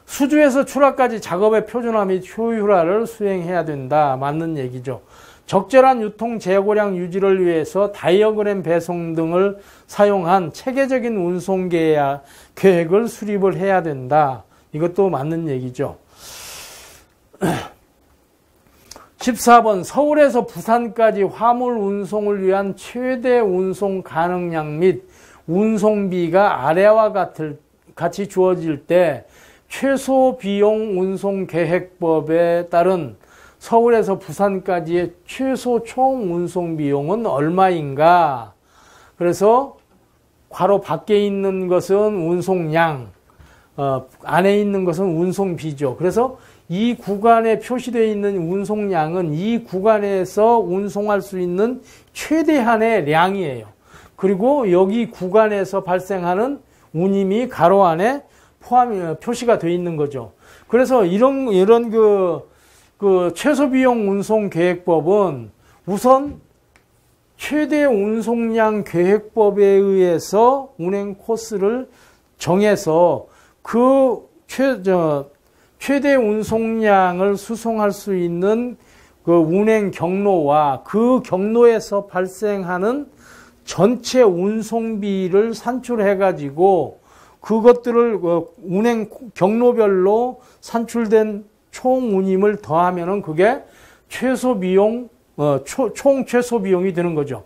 수주에서 출하까지 작업의 표준화 및 효율화를 수행해야 된다. 맞는 얘기죠. 적절한 유통 재고량 유지를 위해서 다이어그램 배송 등을 사용한 체계적인 운송 계획을 수립을 해야 된다. 이것도 맞는 얘기죠. 14번 서울에서 부산까지 화물 운송을 위한 최대 운송 가능량 및 운송비가 아래와 같이 주어질 때 최소 비용 운송 계획법에 따른 서울에서 부산까지의 최소 총 운송 비용은 얼마인가? 그래서 괄호 밖에 있는 것은 운송량, 안에 있는 것은 운송비죠. 그래서 이 구간에 표시되어 있는 운송량은 이 구간에서 운송할 수 있는 최대한의 량이에요. 그리고 여기 구간에서 발생하는 운임이 괄호 안에 표시가 되어 있는 거죠. 그래서 이런 그 최소 비용 운송 계획법은 우선 최대 운송량 계획법에 의해서 운행 코스를 정해서 그 최대 운송량을 수송할 수 있는 그 운행 경로와 그 경로에서 발생하는 전체 운송비를 산출해 가지고 그것들을 운행 경로별로 산출된 총 운임을 더하면은 그게 최소 비용, 총 최소 비용이 되는 거죠.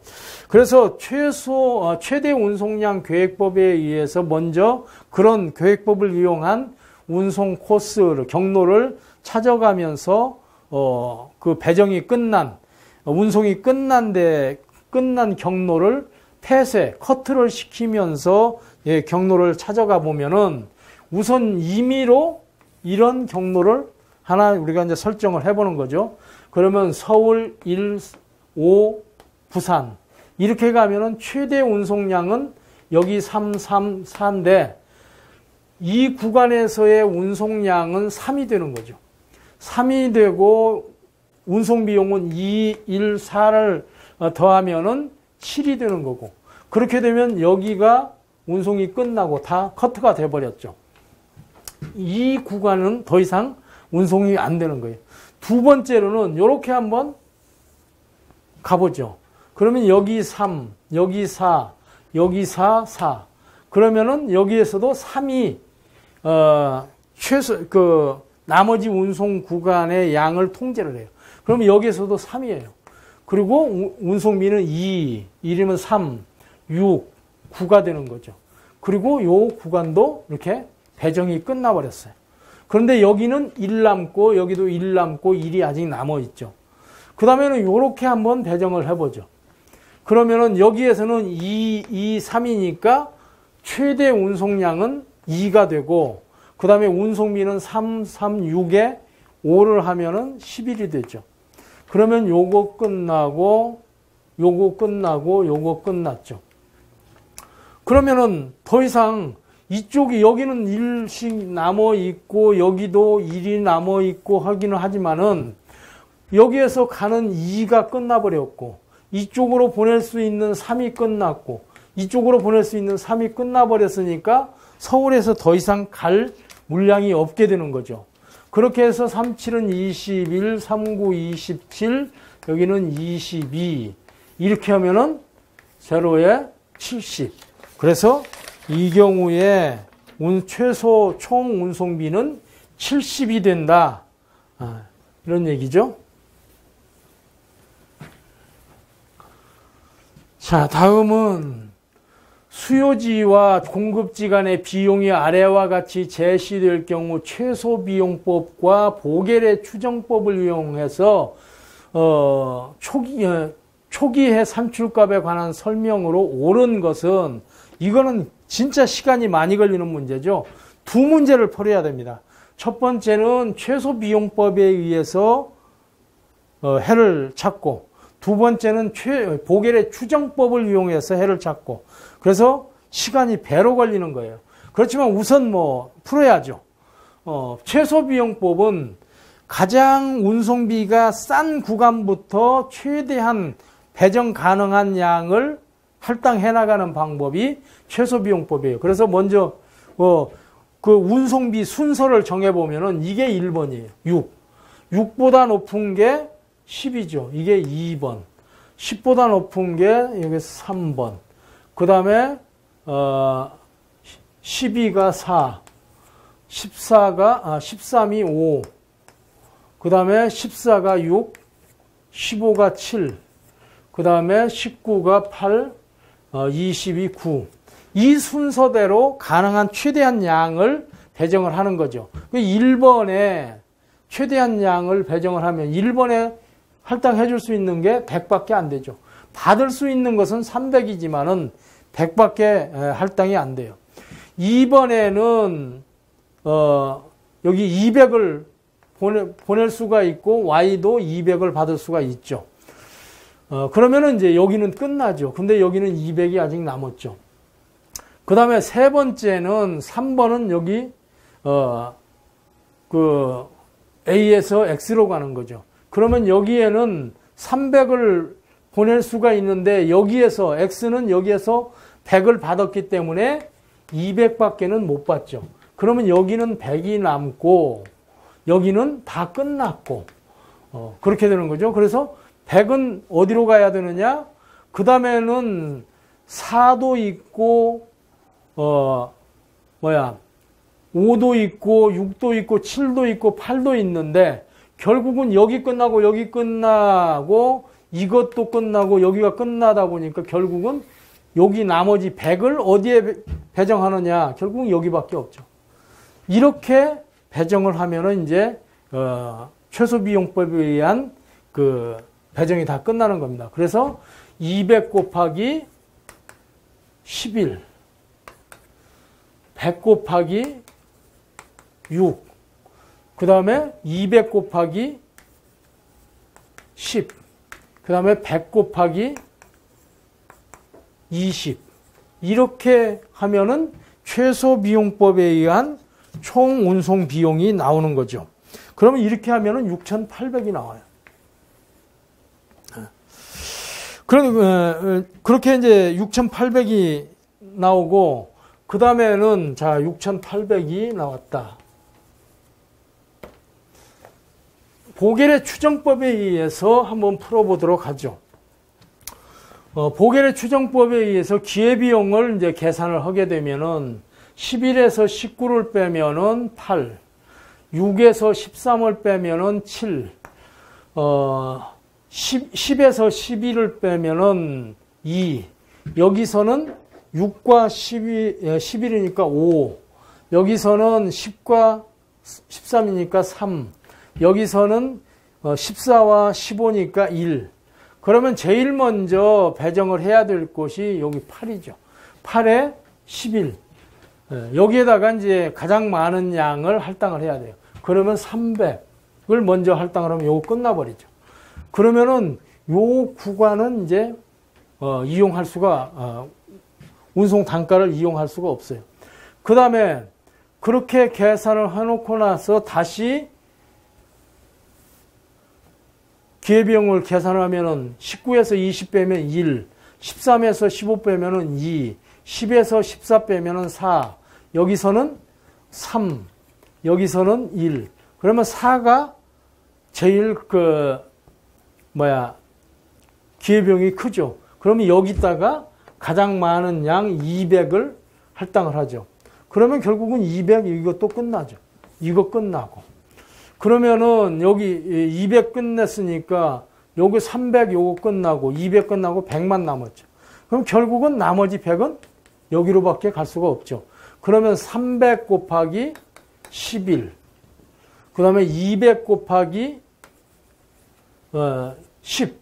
그래서 최대 운송량 계획법에 의해서 먼저 그런 계획법을 이용한 운송 코스를, 경로를 찾아가면서, 그 배정이 운송이 끝난 경로를 커트를 시키면서 경로를 찾아가 보면은 우선 임의로 이런 경로를 하나 우리가 이제 설정을 해보는 거죠. 그러면 서울 1, 5, 부산 이렇게 가면은 최대 운송량은 여기 3, 3, 4인데 이 구간에서의 운송량은 3이 되는 거죠. 3이 되고 운송비용은 2, 1, 4를 더하면은 7이 되는 거고 그렇게 되면 여기가 운송이 끝나고 다 커트가 돼버렸죠. 이 구간은 더 이상 운송이 안 되는 거예요. 두 번째로는 이렇게 한번 가보죠. 그러면 여기 3, 여기 4, 여기 4, 4. 그러면은 여기에서도 3이 나머지 운송 구간의 양을 통제를 해요. 그러면 여기에서도 3이에요. 그리고 운송비는 2, 1이면 3, 6, 9가 되는 거죠. 그리고 이 구간도 이렇게 배정이 끝나버렸어요. 그런데 여기는 1 남고 여기도 1 남고 1이 아직 남아있죠. 그 다음에는 이렇게 한번 배정을 해보죠. 그러면은 여기에서는 2, 3이니까 최대 운송량은 2가 되고 그 다음에 운송비는 3, 3, 6에 5를 하면은 11이 되죠. 그러면 요거 끝나고 요거 끝나고 요거 끝났죠. 그러면은 더 이상 이쪽이 여기는 1씩 남아 있고 여기도 1이 남아 있고 하기는 하지만은 여기에서 가는 2가 끝나버렸고 이쪽으로 보낼 수 있는 3이 끝났고 이쪽으로 보낼 수 있는 3이 끝나버렸으니까 서울에서 더 이상 갈 물량이 없게 되는 거죠. 그렇게 해서 37은 21, 39, 27, 여기는 22 이렇게 하면은 세로에 70. 그래서 이 경우에 최소 총 운송비는 70이 된다. 이런 얘기죠. 자, 다음은 수요지와 공급지 간의 비용이 아래와 같이 제시될 경우 최소비용법과 보겔의 추정법을 이용해서 초기의 산출값에 관한 설명으로 옳은 것은 이거는 진짜 시간이 많이 걸리는 문제죠. 두 문제를 풀어야 됩니다. 첫 번째는 최소비용법에 의해서 해를 찾고 두 번째는 보겔의 추정법을 이용해서 해를 찾고 그래서 시간이 배로 걸리는 거예요. 그렇지만 우선 풀어야죠. 최소비용법은 가장 운송비가 싼 구간부터 최대한 배정 가능한 양을 할당해 나가는 방법이 최소비용법이에요. 그래서 먼저 그 운송비 순서를 정해보면은 이게 1번이에요. 6보다 높은 게 10이죠. 이게 2번. 10보다 높은 게 여기 3번. 그 다음에 12가 4, 13이 5, 그 다음에 14가 6, 15가 7, 그 다음에 19가 8, 20이 9. 이 순서대로 가능한 최대한 양을 배정을 하는 거죠. 1번에 최대한 양을 배정을 하면 1번에 할당해 줄 수 있는 게 100밖에 안 되죠. 받을 수 있는 것은 300이지만은 100밖에 할당이 안 돼요. 2번에는 여기 200을 보낼 수가 있고 Y도 200을 받을 수가 있죠. 그러면은 이제 여기는 끝나죠. 근데 여기는 200이 아직 남았죠. 그 다음에 세 번째는 3번은 여기 그 A에서 X로 가는 거죠. 그러면 여기에는 300을 보낼 수가 있는데 여기에서 X는 여기에서 100을 받았기 때문에 200밖에는 못 받죠. 그러면 여기는 100이 남고 여기는 다 끝났고 그렇게 되는 거죠. 그래서 100은 어디로 가야 되느냐? 그 다음에는 4도 있고 5도 있고 6도 있고 7도 있고 8도 있는데 결국은 여기 끝나고 여기 끝나고 이것도 끝나고 여기가 끝나다 보니까 결국은 여기 나머지 100을 어디에 배정하느냐? 결국은 여기밖에 없죠. 이렇게 배정을 하면은 이제 최소비용법에 의한 그 배정이 다 끝나는 겁니다. 그래서 200 곱하기 11, 100 곱하기 6, 그 다음에 200 곱하기 10, 그 다음에 100 곱하기 20. 이렇게 하면은 최소비용법에 의한 총 운송 비용이 나오는 거죠. 그러면 이렇게 하면은 6,800이 나와요. 그렇게 이제 6,800이 나오고, 그 다음에는 자, 6,800이 나왔다. 보겔의 추정법에 의해서 한번 풀어보도록 하죠. 보겔의 추정법에 의해서 기회비용을 이제 계산을 하게 되면은 11에서 19를 빼면은 8, 6에서 13을 빼면은 7, 10에서 12를 빼면은 2, 여기서는 6과 11이니까 5, 여기서는 10과 13이니까 3, 여기서는 14와 15니까 1. 그러면 제일 먼저 배정을 해야 될 곳이 여기 8이죠. 8에 11. 여기에다가 이제 가장 많은 양을 할당을 해야 돼요. 그러면 300을 먼저 할당을 하면 요거 끝나버리죠. 그러면은 요 구간은 이제 이용할 수가 운송 단가를 이용할 수가 없어요. 그 다음에 그렇게 계산을 해놓고 나서 다시 기회비용을 계산을 하면은 19에서 20 빼면 1, 13에서 15 빼면은 2, 10에서 14 빼면은 4, 여기서는 3, 여기서는 1. 그러면 4가 제일 기회비용이 크죠. 그러면 여기다가 가장 많은 양 200을 할당을 하죠. 그러면 결국은 200 이것도 끝나죠. 이거 끝나고. 그러면은 여기 200 끝냈으니까 여기 300 요거 끝나고 200 끝나고 100만 남았죠. 그럼 결국은 나머지 100은 여기로밖에 갈 수가 없죠. 그러면 300 곱하기 11, 그 다음에 200 곱하기 10,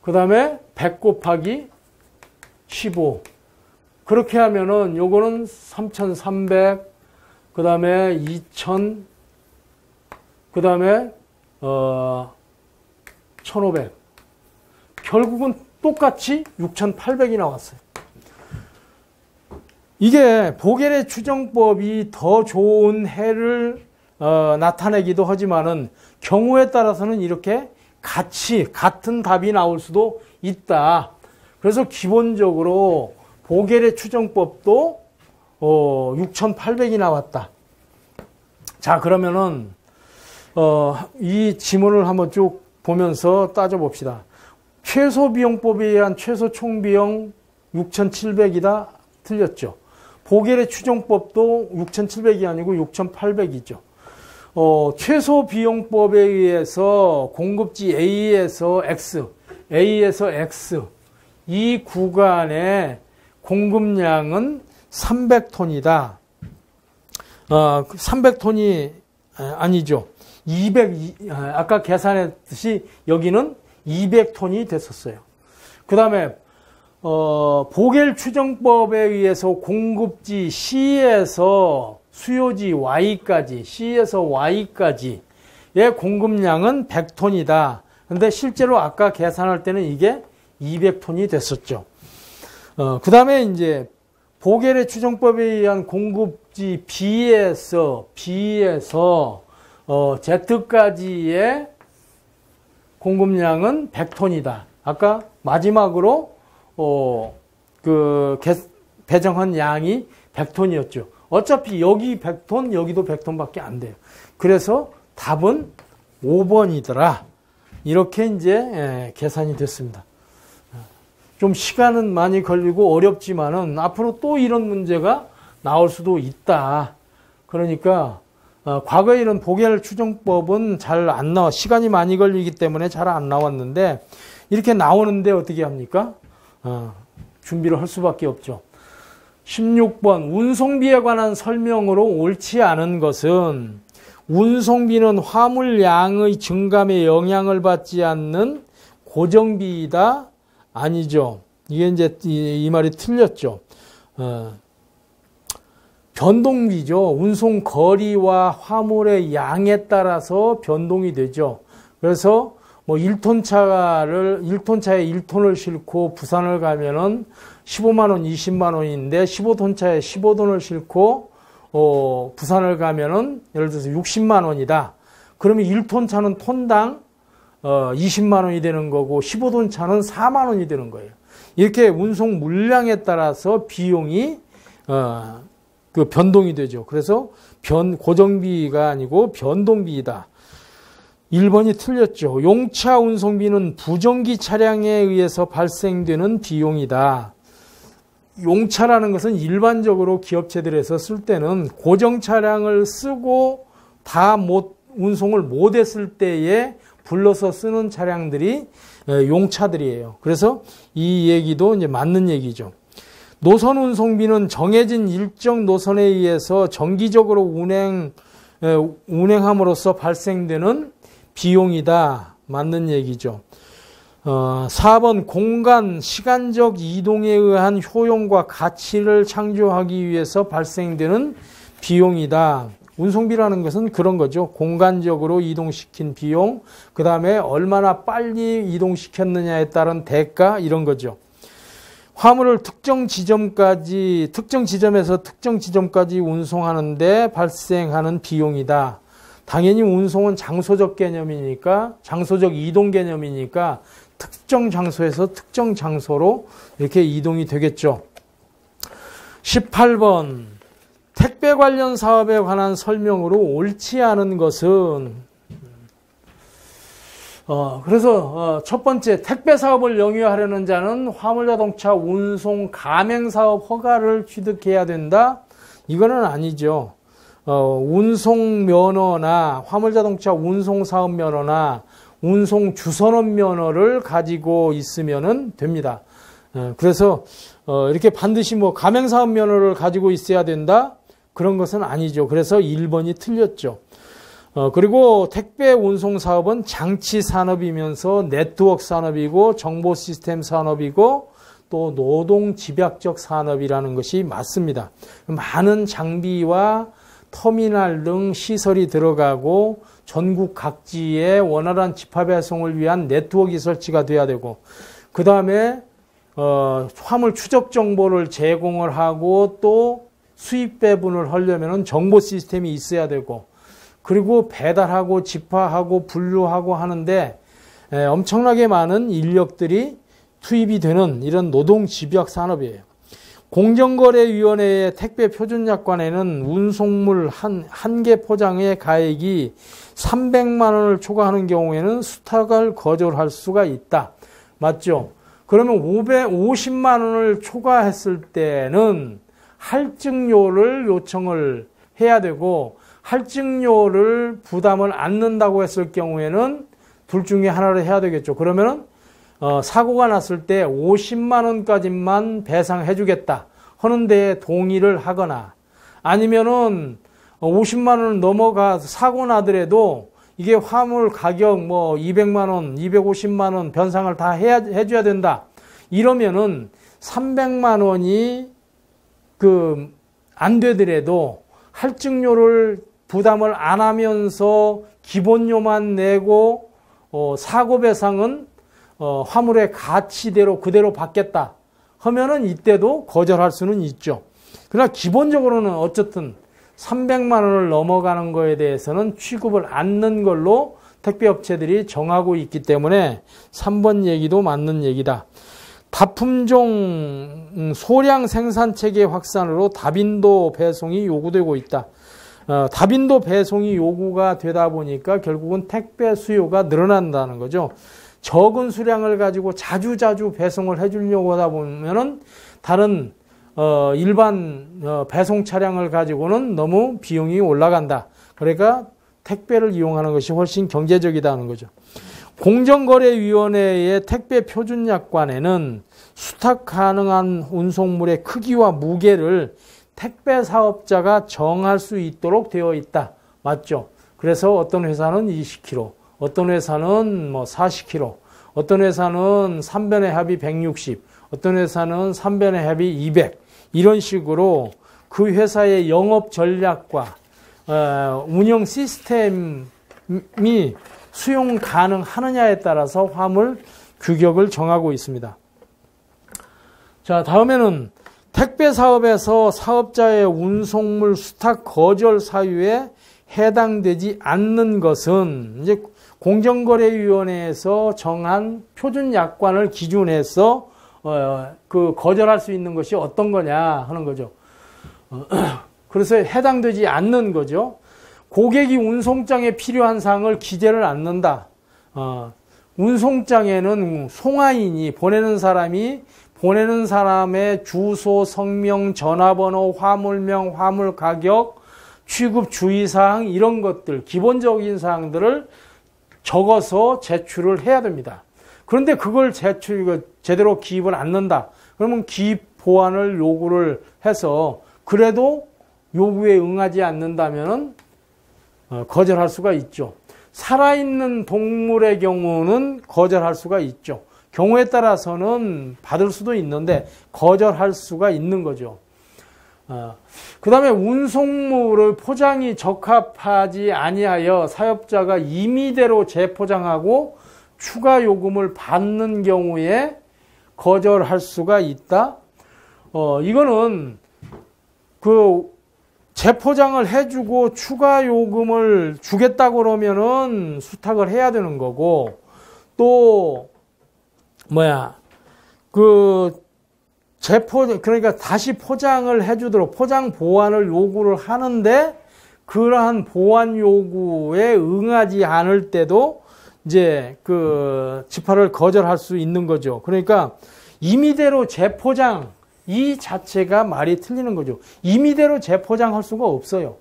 그 다음에 100 곱하기 15. 그렇게 하면은 요거는 3,300, 그 다음에 2,000, 그 다음에 1,500. 결국은 똑같이 6,800이 나왔어요. 이게 보겔의 추정법이 더 좋은 해를 나타내기도 하지만은 경우에 따라서는 이렇게 같은 답이 나올 수도 있다. 그래서 기본적으로 보겔의 추정법도 6,800이 나왔다. 자, 그러면은 이 지문을 한번 쭉 보면서 따져봅시다. 최소비용법에 의한 최소 총비용 6,700이다. 틀렸죠. 보겔의 추정법도 6,700이 아니고 6,800이죠. 최소비용법에 의해서 공급지 A에서 X 이 구간의 공급량은 300톤이다. 300톤이 아니죠. 아까 계산했듯이 여기는 200톤이 됐었어요. 그 다음에 보겔 추정법에 의해서 공급지 C에서 수요지 C에서 Y까지의 공급량은 100톤이다. 근데 실제로 아까 계산할 때는 이게 200톤이 됐었죠. 그 다음에 이제 보겔의 추정법에 의한 공급지 B에서 Z까지의 공급량은 100톤이다. 아까 마지막으로 배정한 양이 100톤이었죠. 어차피 여기 100톤, 여기도 100톤밖에 안 돼요. 그래서 답은 5번이더라. 이렇게 이제 계산이 됐습니다. 좀 시간은 많이 걸리고 어렵지만은 앞으로 또 이런 문제가 나올 수도 있다. 그러니까 과거에 이런 보겔 추정법은 잘 안 나와. 시간이 많이 걸리기 때문에 잘 안 나왔는데 이렇게 나오는데 어떻게 합니까? 준비를 할 수밖에 없죠. 16번 운송비에 관한 설명으로 옳지 않은 것은 운송비는 화물량의 증감에 영향을 받지 않는 고정비이다. 아니죠. 이게 이제 이 말이 틀렸죠. 변동비죠. 운송 거리와 화물의 양에 따라서 변동이 되죠. 그래서 뭐 1톤차에 1톤을 싣고 부산을 가면은 15만 원, 20만 원인데 15톤차에 15톤을 싣고 부산을 가면은 예를 들어서 60만 원이다. 그러면 1톤차는 톤당 20만 원이 되는 거고 15톤차는 4만 원이 되는 거예요. 이렇게 운송 물량에 따라서 비용이 변동이 되죠. 그래서 고정비가 아니고 변동비이다. 1번이 틀렸죠. 용차 운송비는 부정기 차량에 의해서 발생되는 비용이다. 용차라는 것은 일반적으로 기업체들에서 쓸 때는 고정 차량을 쓰고 다 운송을 못했을 때에 불러서 쓰는 차량들이 용차들이에요. 그래서 이 얘기도 이제 맞는 얘기죠. 노선 운송비는 정해진 일정 노선에 의해서 정기적으로 운행함으로써 발생되는 비용이다. 맞는 얘기죠. 4번 공간, 시간적 이동에 의한 효용과 가치를 창조하기 위해서 발생되는 비용이다. 운송비라는 것은 그런 거죠. 공간적으로 이동시킨 비용, 그 다음에 얼마나 빨리 이동시켰느냐에 따른 대가, 이런 거죠. 화물을 특정 지점에서 특정 지점까지 운송하는데 발생하는 비용이다. 당연히 운송은 장소적 개념이니까, 장소적 이동 개념이니까 특정 장소에서 특정 장소로 이렇게 이동이 되겠죠. 18번 택배 관련 사업에 관한 설명으로 옳지 않은 것은 그래서 첫 번째 택배 사업을 영위하려는 자는 화물자동차 운송 가맹사업 허가를 취득해야 된다. 이거는 아니죠. 운송 면허나 화물자동차 운송 사업 면허나 운송 주선원 면허를 가지고 있으면은 됩니다. 그래서 이렇게 반드시 뭐 가맹사업 면허를 가지고 있어야 된다? 그런 것은 아니죠. 그래서 1번이 틀렸죠. 그리고 택배 운송 사업은 장치 산업이면서 네트워크 산업이고 정보 시스템 산업이고 또 노동 집약적 산업이라는 것이 맞습니다. 많은 장비와 터미널 등 시설이 들어가고 전국 각지에 원활한 집합 배송을 위한 네트워크가 설치가 돼야 되고 그 다음에 화물 추적 정보를 제공을 하고 또 수입 배분을 하려면 정보 시스템이 있어야 되고, 그리고 배달하고 집화하고 분류하고 하는데 엄청나게 많은 인력들이 투입이 되는 이런 노동 집약 산업이에요. 공정거래위원회의 택배 표준약관에는 운송물 한 개 포장의 가액이 300만 원을 초과하는 경우에는 수탁을 거절할 수가 있다. 맞죠? 그러면 50만 원을 초과했을 때는 할증료를 요청을 해야 되고, 할증료를 부담을 않는다고 했을 경우에는 둘 중에 하나를 해야 되겠죠. 그러면은 사고가 났을 때 50만 원까지만 배상해 주겠다 하는 데에 동의를 하거나, 아니면은 50만 원을 넘어가 사고 나더라도 이게 화물 가격 뭐 200만 원, 250만 원 변상을 다 해줘야 된다. 이러면은 300만 원이 안 되더라도 할증료를 부담을 안 하면서 기본료만 내고 사고 배상은 화물의 가치대로 그대로 받겠다 하면은 이때도 거절할 수는 있죠. 그러나 기본적으로는 어쨌든 300만 원을 넘어가는 거에 대해서는 취급을 않는 걸로 택배업체들이 정하고 있기 때문에 3번 얘기도 맞는 얘기다. 다품종 소량 생산체계 확산으로 다빈도 배송이 요구되고 있다. 다빈도 배송이 요구가 되다 보니까 결국은 택배 수요가 늘어난다는 거죠. 적은 수량을 가지고 자주자주 배송을 해주려고 하다 보면은 다른 일반 배송 차량을 가지고는 너무 비용이 올라간다. 그러니까 택배를 이용하는 것이 훨씬 경제적이다는 거죠. 공정거래위원회의 택배 표준약관에는 수탁 가능한 운송물의 크기와 무게를 택배 사업자가 정할 수 있도록 되어 있다. 맞죠? 그래서 어떤 회사는 20kg, 어떤 회사는 뭐 40kg, 어떤 회사는 3변의 합이 160, 어떤 회사는 3변의 합이 200, 이런 식으로 그 회사의 영업 전략과 운영 시스템이 수용 가능하느냐에 따라서 화물 규격을 정하고 있습니다. 자, 다음에는 택배 사업에서 사업자의 운송물 수탁 거절 사유에 해당되지 않는 것은 이제 공정거래위원회에서 정한 표준 약관을 기준해서 거절할 수 있는 것이 어떤 거냐 하는 거죠. 그래서 해당되지 않는 거죠. 고객이 운송장에 필요한 사항을 기재를 않는다. 운송장에는 송화인이 보내는 사람의 주소, 성명, 전화번호, 화물명, 화물 가격, 취급 주의사항 이런 것들, 기본적인 사항들을 적어서 제출을 해야 됩니다. 그런데 그걸 제대로 기입을 않는다. 그러면 기입 보완을 요구를 해서 그래도 요구에 응하지 않는다면은 거절할 수가 있죠. 살아있는 동물의 경우는 거절할 수가 있죠. 경우에 따라서는 받을 수도 있는데 거절할 수가 있는 거죠. 그 다음에 운송물의 포장이 적합하지 아니하여 사업자가 임의대로 재포장하고 추가 요금을 받는 경우에 거절할 수가 있다. 이거는 재포장을 해주고 추가 요금을 주겠다고 그러면은 수탁을 해야 되는 거고, 또 그러니까 다시 포장을 해주도록 포장 보완을 요구를 하는데 그러한 보완 요구에 응하지 않을 때도 이제 집화를 거절할 수 있는 거죠. 그러니까 임의대로 재포장 이 자체가 말이 틀리는 거죠. 임의대로 재포장할 수가 없어요.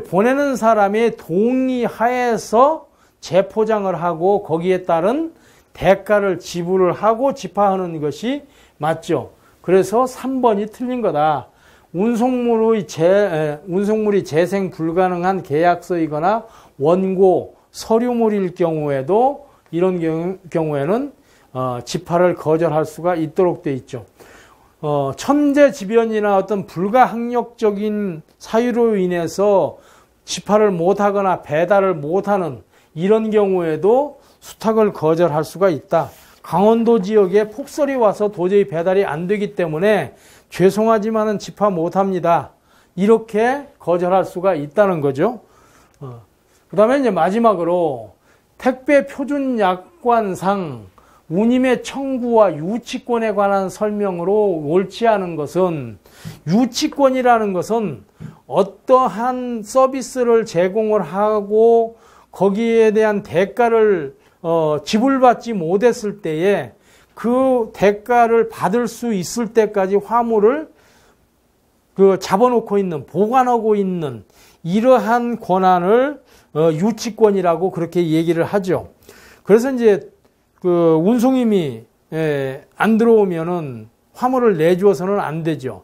보내는 사람의 동의하에서 재포장을 하고 거기에 따른 대가를 지불을 하고 집화하는 것이 맞죠. 그래서 3번이 틀린 거다. 운송물이 재생 불가능한 계약서이거나 원고, 서류물일 경우에도 이런 경우에는 집화를 거절할 수가 있도록 돼 있죠. 천재지변이나 어떤 불가항력적인 사유로 인해서 집화를 못하거나 배달을 못하는 이런 경우에도 수탁을 거절할 수가 있다. 강원도 지역에 폭설이 와서 도저히 배달이 안 되기 때문에 죄송하지만은 집화 못합니다. 이렇게 거절할 수가 있다는 거죠. 그 다음에 이제 마지막으로 택배 표준 약관상 운임의 청구와 유치권에 관한 설명으로 옳지 않은 것은, 유치권이라는 것은 어떠한 서비스를 제공을 하고 거기에 대한 대가를 지불받지 못했을 때에 그 대가를 받을 수 있을 때까지 화물을 잡아놓고 있는, 보관하고 있는 이러한 권한을 유치권이라고 그렇게 얘기를 하죠. 그래서 이제 운송임이 안 들어오면은 화물을 내주어서는 안 되죠.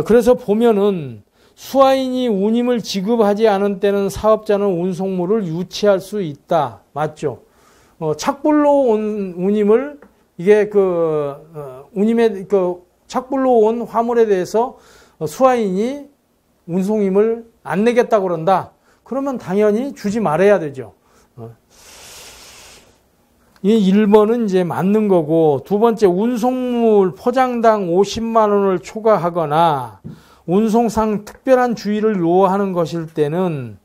그래서 보면은 수화인이 운임을 지급하지 않은 때는 사업자는 운송물을 유치할 수 있다. 맞죠? 착불로 온 운임을, 이게 운임의 착불로 온 화물에 대해서 수화인이 운송임을 안 내겠다고 그런다. 그러면 당연히 주지 말아야 되죠. 이 1번은 이제 맞는 거고, 두 번째, 운송물 포장당 50만 원을 초과하거나 운송상 특별한 주의를 요하는 것일 때는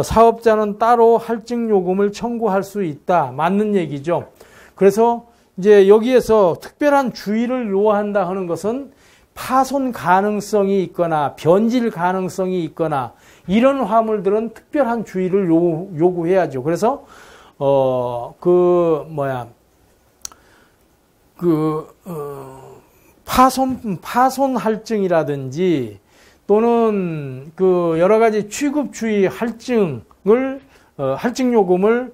사업자는 따로 할증 요금을 청구할 수 있다. 맞는 얘기죠. 그래서 이제 여기에서 특별한 주의를 요한다 하는 것은 파손 가능성이 있거나 변질 가능성이 있거나 이런 화물들은 특별한 주의를 요구해야죠. 그래서 파손 할증이라든지 또는 여러 가지 취급 주의 할증 요금을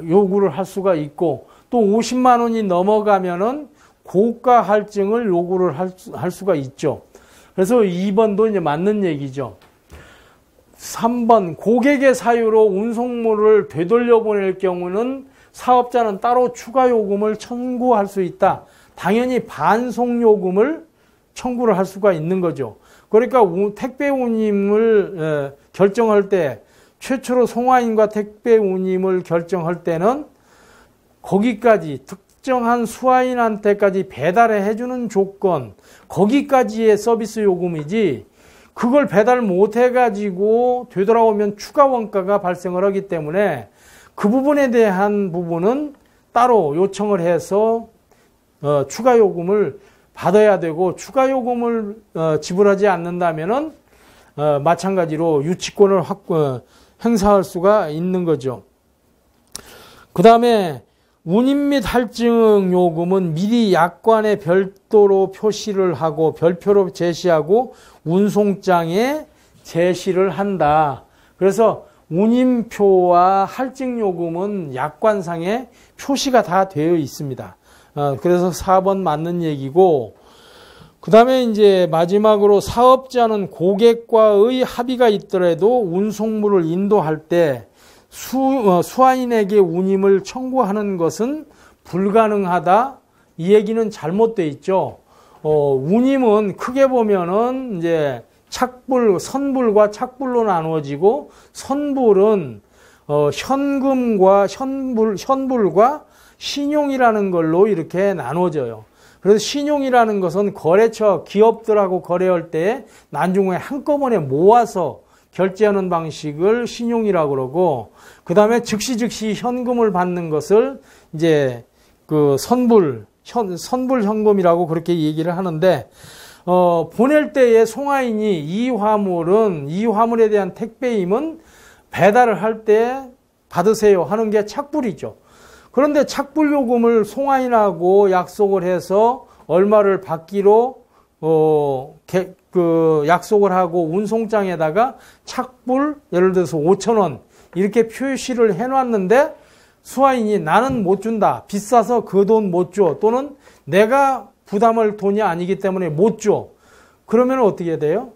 요구를 할 수가 있고, 또 50만 원이 넘어가면은 고가 할증을 요구를 할 수가 있죠. 그래서 2번도 이제 맞는 얘기죠. 3번, 고객의 사유로 운송물을 되돌려 보낼 경우는 사업자는 따로 추가 요금을 청구할 수 있다. 당연히 반송 요금을 청구를 할 수가 있는 거죠. 그러니까 택배 운임을 결정할 때, 최초로 송화인과 택배 운임을 결정할 때는 거기까지 특정한 수화인한테까지 배달해 해주는 조건, 거기까지의 서비스 요금이지, 그걸 배달 못 해가지고 되돌아오면 추가 원가가 발생을 하기 때문에 그 부분에 대한 부분은 따로 요청을 해서 추가 요금을 받아야 되고, 추가 요금을 지불하지 않는다면은 마찬가지로 유치권을 행사할 수가 있는 거죠. 그 다음에 운임 및 할증 요금은 미리 약관에 별도로 표시를 하고 별표로 제시하고 운송장에 제시를 한다. 그래서 운임표와 할증 요금은 약관상에 표시가 다 되어 있습니다. 그래서 4번 맞는 얘기고, 그 다음에 이제 마지막으로 사업자는 고객과의 합의가 있더라도 운송물을 인도할 때 수화인에게 운임을 청구하는 것은 불가능하다. 이 얘기는 잘못되어 있죠. 운임은 크게 보면은 이제 선불과 착불로 나누어지고, 선불은 현금과 현불과 신용이라는 걸로 이렇게 나눠져요. 그래서 신용이라는 것은 거래처 기업들하고 거래할 때 나중에 한꺼번에 모아서 결제하는 방식을 신용이라고 그러고, 그 다음에 즉시 현금을 받는 것을 이제 선불 현금이라고 그렇게 얘기를 하는데, 보낼 때에 송화인이 이 화물에 대한 택배임은 배달을 할 때 받으세요 하는 게 착불이죠. 그런데 착불 요금을 송화인하고 약속을 해서 얼마를 받기로 약속을 하고 운송장에다가 착불, 예를 들어서 5,000원 이렇게 표시를 해놨는데 수화인이 나는 못 준다, 비싸서 그 돈 못 줘, 또는 내가 부담할 돈이 아니기 때문에 못 줘, 그러면 어떻게 돼요?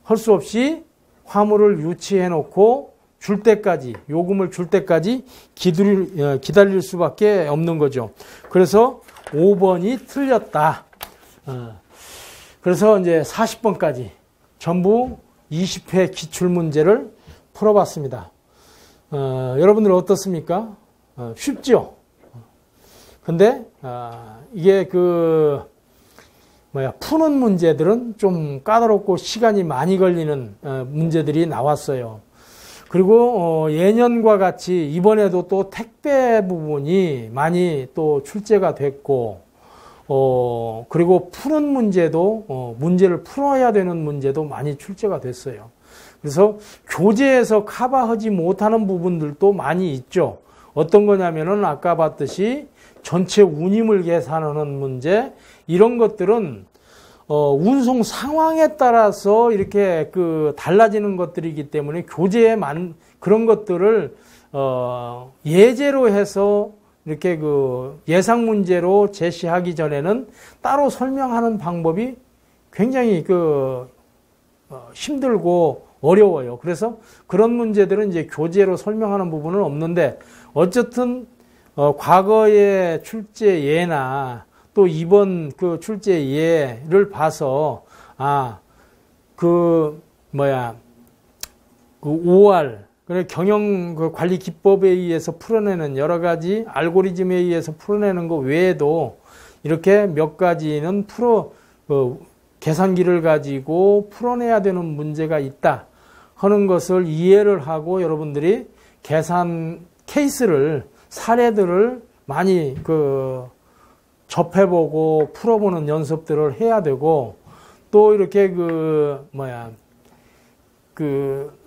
할 수 없이 화물을 유치해 놓고 요금을 줄 때까지 기다릴 수밖에 없는 거죠. 그래서 5번이 틀렸다. 그래서 이제 40번까지 전부 20회 기출문제를 풀어봤습니다. 여러분들 어떻습니까? 쉽죠? 근데 이게 푸는 문제들은 좀 까다롭고 시간이 많이 걸리는 문제들이 나왔어요. 그리고 예년과 같이 이번에도 또 택배 부분이 많이 또 출제가 됐고, 그리고 푸는 문제도 문제를 풀어야 되는 문제도 많이 출제가 됐어요. 그래서 교재에서 커버하지 못하는 부분들도 많이 있죠. 어떤 거냐면은 아까 봤듯이 전체 운임을 계산하는 문제, 이런 것들은 운송 상황에 따라서 이렇게 달라지는 것들이기 때문에 교재에 그런 것들을 예제로 해서 이렇게 예상 문제로 제시하기 전에는 따로 설명하는 방법이 굉장히 힘들고 어려워요. 그래서 그런 문제들은 이제 교재로 설명하는 부분은 없는데, 어쨌든 과거의 출제 예나 또 이번 출제 예를 봐서 5R 경영 관리 기법에 의해서 풀어내는 여러 가지 알고리즘에 의해서 풀어내는 것 외에도 이렇게 몇 가지는 계산기를 가지고 풀어내야 되는 문제가 있다 하는 것을 이해를 하고, 여러분들이 계산 케이스를, 사례들을 많이 접해보고 풀어보는 연습들을 해야 되고, 또 이렇게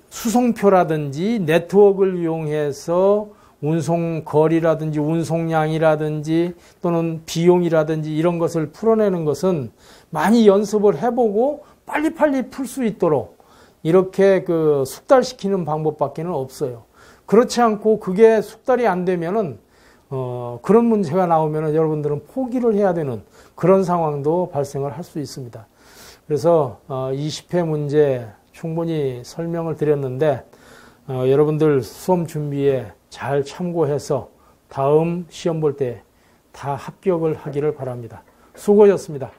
수송표라든지 네트워크를 이용해서 운송 거리라든지 운송량이라든지 또는 비용이라든지 이런 것을 풀어내는 것은 많이 연습을 해보고 빨리빨리 풀 수 있도록 이렇게 숙달시키는 방법밖에는 없어요. 그렇지 않고 그게 숙달이 안 되면은 그런 문제가 나오면은 여러분들은 포기를 해야 되는 그런 상황도 발생을 할 수 있습니다. 그래서 20회 문제 충분히 설명을 드렸는데, 여러분들 수험 준비에 잘 참고해서 다음 시험 볼 때 다 합격을 하기를 바랍니다. 수고하셨습니다.